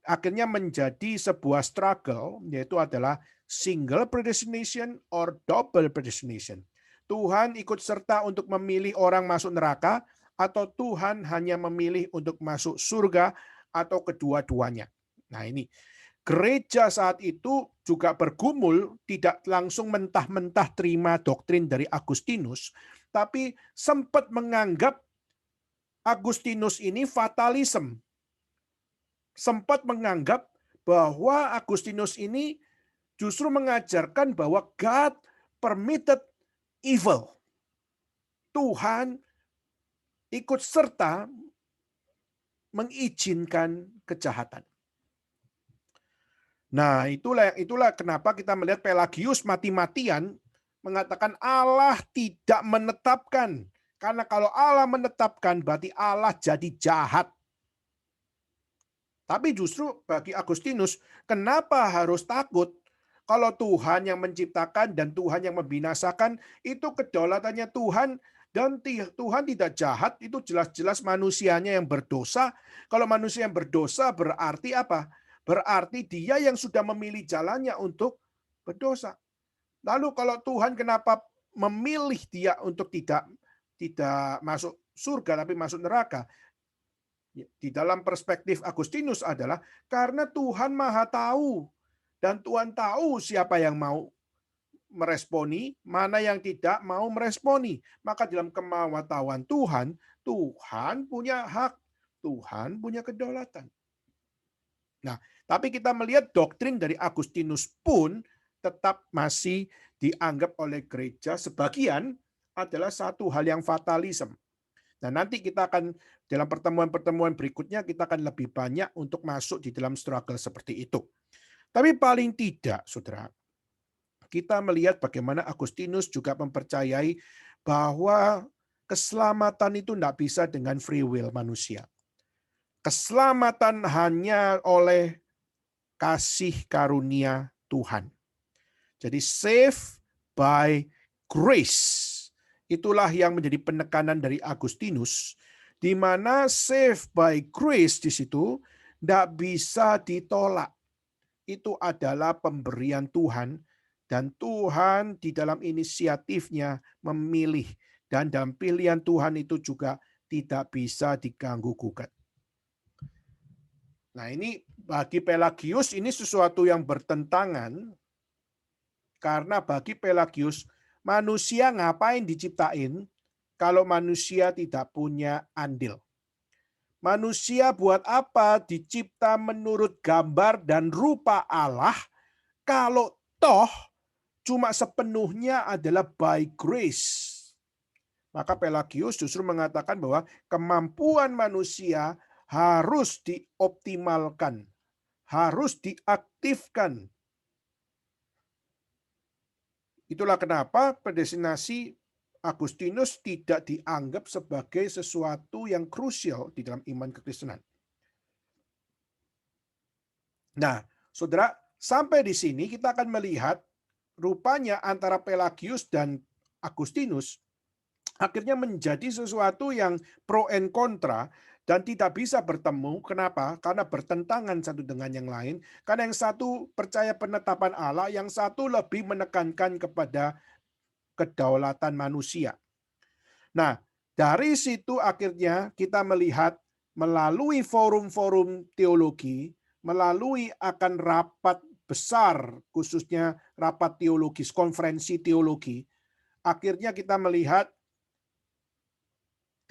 akhirnya menjadi sebuah struggle, yaitu adalah single predestination or double predestination. Tuhan ikut serta untuk memilih orang masuk neraka, atau Tuhan hanya memilih untuk masuk surga, atau kedua-duanya. Nah, ini gereja saat itu juga bergumul, tidak langsung mentah-mentah terima doktrin dari Agustinus, tapi sempat menganggap Agustinus ini fatalism. Sempat menganggap bahwa Agustinus ini justru mengajarkan bahwa God permitted evil. Tuhan ikut serta mengizinkan kejahatan. Nah, itulah kenapa kita melihat Pelagius mati-matian mengatakan Allah tidak menetapkan. Karena kalau Allah menetapkan berarti Allah jadi jahat. Tapi justru bagi Agustinus, kenapa harus takut? Kalau Tuhan yang menciptakan dan Tuhan yang membinasakan, itu kedaulatannya Tuhan, dan Tuhan tidak jahat, itu jelas-jelas manusianya yang berdosa. Kalau manusia yang berdosa berarti apa? Berarti dia yang sudah memilih jalannya untuk berdosa. Lalu kalau Tuhan kenapa memilih dia untuk tidak masuk surga tapi masuk neraka? Di dalam perspektif Agustinus adalah karena Tuhan Maha Tahu dan Tuhan tahu siapa yang mau meresponi, mana yang tidak mau meresponi. Maka dalam kemauan Tuhan, Tuhan punya hak, Tuhan punya kedaulatan. Nah, tapi kita melihat doktrin dari Agustinus pun tetap masih dianggap oleh gereja sebagian adalah satu hal yang fatalisme. Nah, nanti kita akan dalam pertemuan-pertemuan berikutnya kita akan lebih banyak untuk masuk di dalam struggle seperti itu. Tapi paling tidak, saudara, kita melihat bagaimana Agustinus juga mempercayai bahwa keselamatan itu tidak bisa dengan free will manusia. Keselamatan hanya oleh kasih karunia Tuhan. Jadi save by grace. Itulah yang menjadi penekanan dari Agustinus, di mana save by grace di situ tidak bisa ditolak. Itu adalah pemberian Tuhan, dan Tuhan di dalam inisiatifnya memilih, dan dalam pilihan Tuhan itu juga tidak bisa diganggu-gugat. Nah, ini bagi Pelagius ini sesuatu yang bertentangan, karena bagi Pelagius manusia ngapain diciptain kalau manusia tidak punya andil? Manusia buat apa dicipta menurut gambar dan rupa Allah kalau toh cuma sepenuhnya adalah by grace? Maka Pelagius justru mengatakan bahwa kemampuan manusia harus dioptimalkan, harus diaktifkan. Itulah kenapa predestinasi Agustinus tidak dianggap sebagai sesuatu yang krusial di dalam iman kekristenan. Nah, saudara, sampai di sini kita akan melihat rupanya antara Pelagius dan Agustinus akhirnya menjadi sesuatu yang pro and kontra dan tidak bisa bertemu. Kenapa? Karena bertentangan satu dengan yang lain. Karena yang satu percaya penetapan Allah, yang satu lebih menekankan kepada kedaulatan manusia. Nah, dari situ akhirnya kita melihat melalui forum-forum teologi, melalui akan rapat besar, khususnya rapat teologis, konferensi teologi, akhirnya kita melihat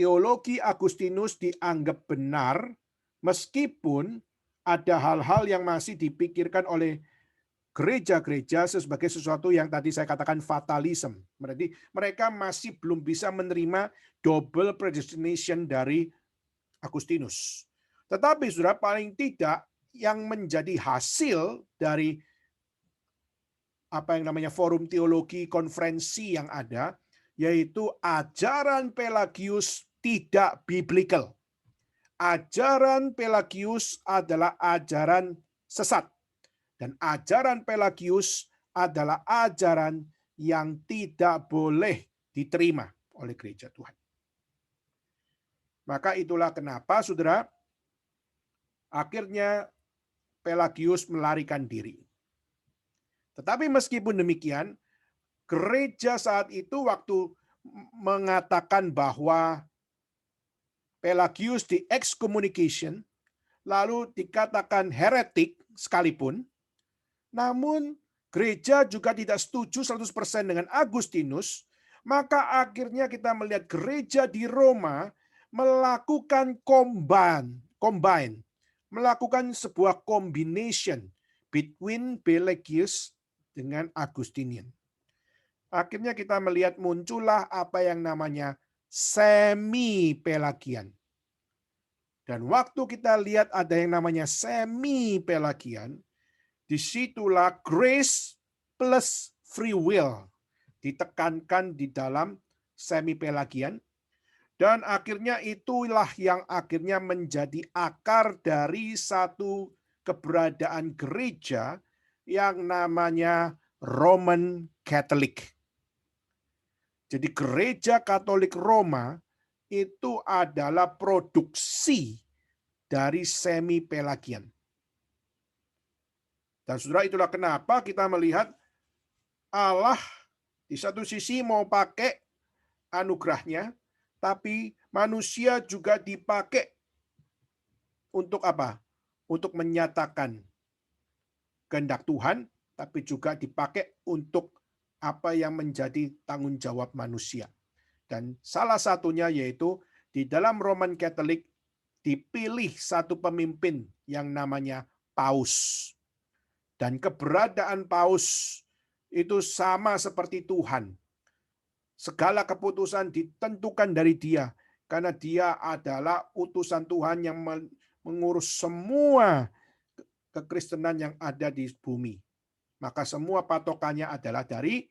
teologi Agustinus dianggap benar meskipun ada hal-hal yang masih dipikirkan oleh gereja-gereja sebagai sesuatu yang tadi saya katakan fatalism. Berarti mereka masih belum bisa menerima double predestination dari Agustinus. Tetapi sudah paling tidak yang menjadi hasil dari apa yang namanya forum teologi konferensi yang ada, yaitu ajaran Pelagius tidak biblical. Ajaran Pelagius adalah ajaran sesat. Dan ajaran Pelagius adalah ajaran yang tidak boleh diterima oleh gereja Tuhan. Maka itulah kenapa, saudara, akhirnya Pelagius melarikan diri. Tetapi meskipun demikian, gereja saat itu waktu mengatakan bahwa Pelagius di excommunication, lalu dikatakan heretik sekalipun, namun gereja juga tidak setuju 100% dengan Agustinus, maka akhirnya kita melihat gereja di Roma melakukan combine, melakukan sebuah combination between Pelagius dengan Agustinian. Akhirnya kita melihat muncullah apa yang namanya semi-Pelagian. Dan waktu kita lihat ada yang namanya semi-Pelagian, disitulah grace plus free will ditekankan di dalam semi-Pelagian, dan akhirnya itulah yang akhirnya menjadi akar dari satu keberadaan gereja yang namanya Roman Catholic. Jadi gereja Katolik Roma itu adalah produksi dari semi-Pelagian. Dan saudara, itulah kenapa kita melihat Allah di satu sisi mau pakai anugerahnya, tapi manusia juga dipakai untuk apa? Untuk menyatakan kehendak Tuhan, tapi juga dipakai untuk apa yang menjadi tanggung jawab manusia. Dan salah satunya yaitu di dalam Roman Catholic dipilih satu pemimpin yang namanya Paus. Dan keberadaan Paus itu sama seperti Tuhan. Segala keputusan ditentukan dari Dia, karena Dia adalah utusan Tuhan yang mengurus semua kekristenan yang ada di bumi. Maka semua patokannya adalah dari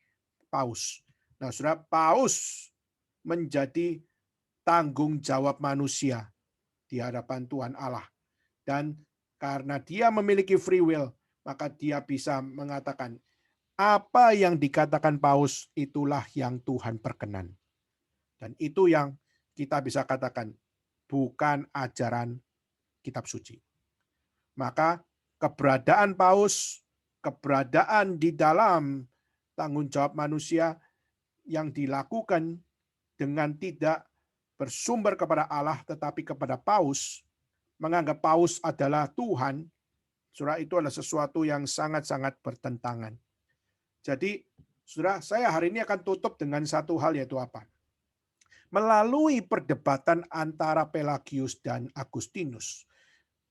Paus. Nah, saudara, Paus menjadi tanggung jawab manusia di hadapan Tuhan Allah. Dan karena dia memiliki free will, maka dia bisa mengatakan, apa yang dikatakan Paus itulah yang Tuhan perkenan. Dan itu yang kita bisa katakan bukan ajaran kitab suci. Maka keberadaan Paus, keberadaan di dalam tanggung jawab manusia yang dilakukan dengan tidak bersumber kepada Allah tetapi kepada Paus, menganggap Paus adalah Tuhan, saudara, itu adalah sesuatu yang sangat-sangat bertentangan. Jadi, saudara, saya hari ini akan tutup dengan satu hal, yaitu apa? Melalui perdebatan antara Pelagius dan Agustinus,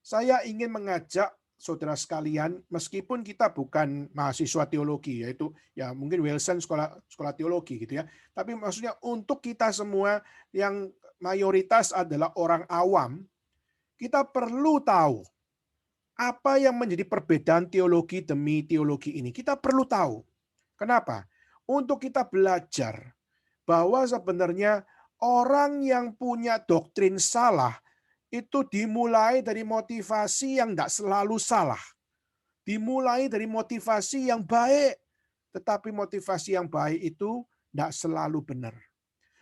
saya ingin mengajak saudara sekalian, meskipun kita bukan mahasiswa teologi, yaitu ya mungkin Wilson sekolah teologi gitu ya, tapi maksudnya untuk kita semua yang mayoritas adalah orang awam, kita perlu tahu apa yang menjadi perbedaan teologi demi teologi ini. Kita perlu tahu. Kenapa? Untuk kita belajar bahwa sebenarnya orang yang punya doktrin salah itu dimulai dari motivasi yang tidak selalu salah. Dimulai dari motivasi yang baik. Tetapi motivasi yang baik itu tidak selalu benar.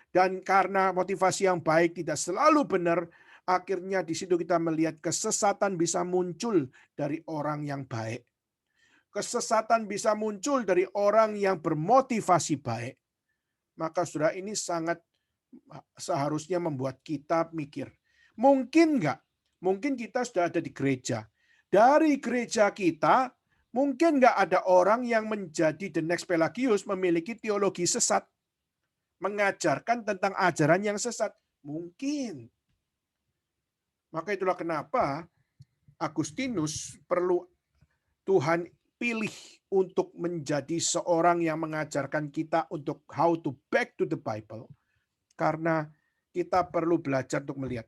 Dan karena motivasi yang baik tidak selalu benar, akhirnya di situ kita melihat kesesatan bisa muncul dari orang yang baik. Kesesatan bisa muncul dari orang yang bermotivasi baik. Maka saudara, ini sangat seharusnya membuat kita mikir. Mungkin enggak? Mungkin kita sudah ada di gereja. Dari gereja kita, mungkin enggak ada orang yang menjadi the next Pelagius memiliki teologi sesat. Mengajarkan tentang ajaran yang sesat. Mungkin. Maka itulah kenapa Agustinus perlu Tuhan pilih untuk menjadi seorang yang mengajarkan kita untuk how to back to the Bible. Karena kita perlu belajar untuk melihat.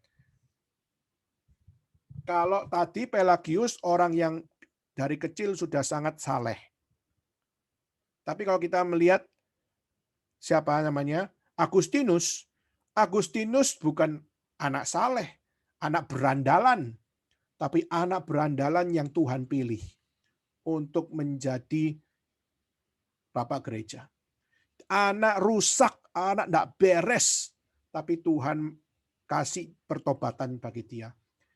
Kalau tadi Pelagius orang yang dari kecil sudah sangat saleh. Tapi kalau kita melihat siapa namanya? Agustinus. Agustinus bukan anak saleh, anak berandalan. Tapi anak berandalan yang Tuhan pilih untuk menjadi bapak gereja. Anak rusak, anak tidak beres. Tapi Tuhan kasih pertobatan bagi dia.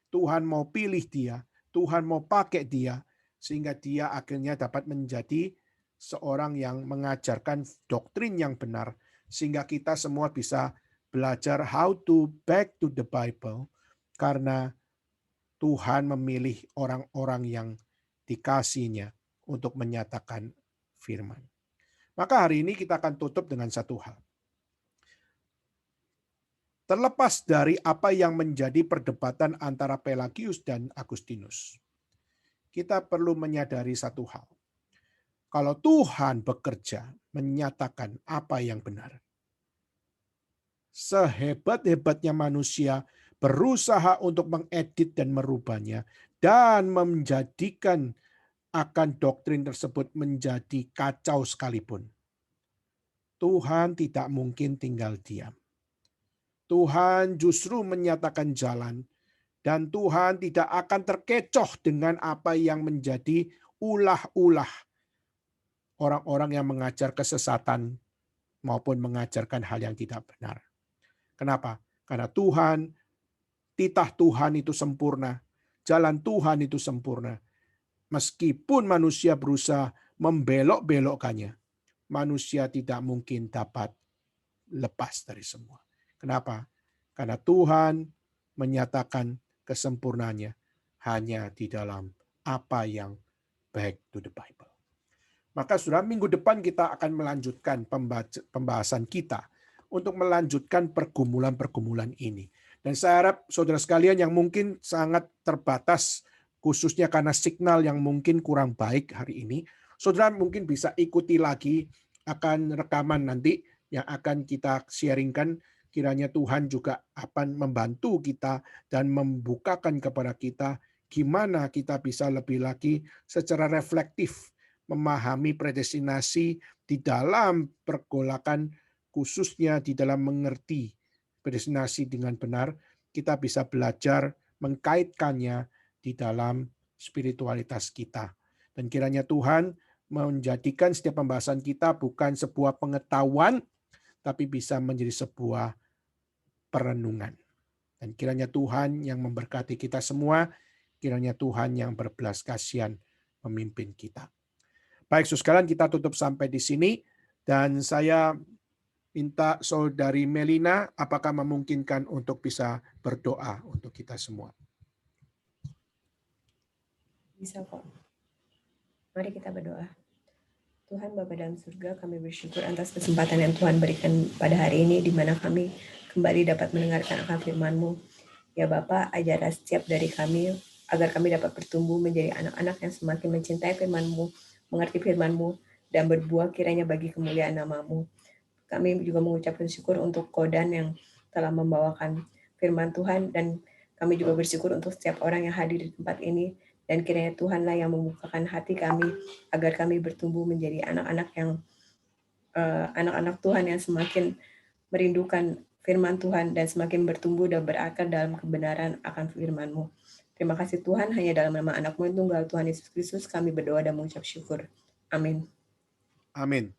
Tuhan mau pilih dia. Tuhan mau pakai dia. Sehingga dia akhirnya dapat menjadi seorang yang mengajarkan doktrin yang benar. Sehingga kita semua bisa belajar how to back to the Bible. Karena Tuhan memilih orang-orang yang dikasihnya untuk menyatakan firman. Maka hari ini kita akan tutup dengan satu hal. Terlepas dari apa yang menjadi perdebatan antara Pelagius dan Agustinus, kita perlu menyadari satu hal. Kalau Tuhan bekerja menyatakan apa yang benar, sehebat-hebatnya manusia berusaha untuk mengedit dan merubahnya dan menjadikan akan doktrin tersebut menjadi kacau sekalipun, Tuhan tidak mungkin tinggal diam. Tuhan justru menyatakan jalan, dan Tuhan tidak akan terkecoh dengan apa yang menjadi ulah-ulah orang-orang yang mengajar kesesatan maupun mengajarkan hal yang tidak benar. Kenapa? Karena titah Tuhan itu sempurna, jalan Tuhan itu sempurna. Meskipun manusia berusaha membelok-belokkannya, manusia tidak mungkin dapat lepas dari semua. Kenapa? Karena Tuhan menyatakan kesempurnaannya hanya di dalam apa yang back to the Bible. Maka saudara, minggu depan kita akan melanjutkan pembahasan kita untuk melanjutkan pergumulan-pergumulan ini. Dan saya harap saudara sekalian yang mungkin sangat terbatas, khususnya karena signal yang mungkin kurang baik hari ini, saudara mungkin bisa ikuti lagi akan rekaman nanti yang akan kita sharingkan. Kiranya Tuhan juga akan membantu kita dan membukakan kepada kita gimana kita bisa lebih lagi secara reflektif memahami predestinasi di dalam pergolakan, khususnya di dalam mengerti predestinasi dengan benar. Kita bisa belajar mengkaitkannya di dalam spiritualitas kita. Dan kiranya Tuhan menjadikan setiap pembahasan kita bukan sebuah pengetahuan, tapi bisa menjadi sebuah perenungan. Dan kiranya Tuhan yang memberkati kita semua, kiranya Tuhan yang berbelas kasihan memimpin kita. Baik, saudara, kita tutup sampai di sini. Dan saya minta saudari Melina, apakah memungkinkan untuk bisa berdoa untuk kita semua? Bisa kok. Mari kita berdoa. Tuhan Bapa dalam surga, kami bersyukur atas kesempatan yang Tuhan berikan pada hari ini, di mana kami kembali dapat mendengarkan akan firman-Mu. Ya Bapa, ajarlah setiap dari kami, agar kami dapat bertumbuh menjadi anak-anak yang semakin mencintai firman-Mu, mengerti firman-Mu, dan berbuah kiranya bagi kemuliaan nama-Mu. Kami juga mengucapkan syukur untuk Kodan yang telah membawakan firman Tuhan, dan kami juga bersyukur untuk setiap orang yang hadir di tempat ini, dan kiranya Tuhanlah yang membukakan hati kami agar kami bertumbuh menjadi anak-anak Tuhan yang semakin merindukan firman Tuhan dan semakin bertumbuh dan berakar dalam kebenaran akan firman-Mu. Terima kasih Tuhan, hanya dalam nama anak-Mu yang tunggal Tuhan Yesus Kristus kami berdoa dan mengucap syukur. Amin. Amin.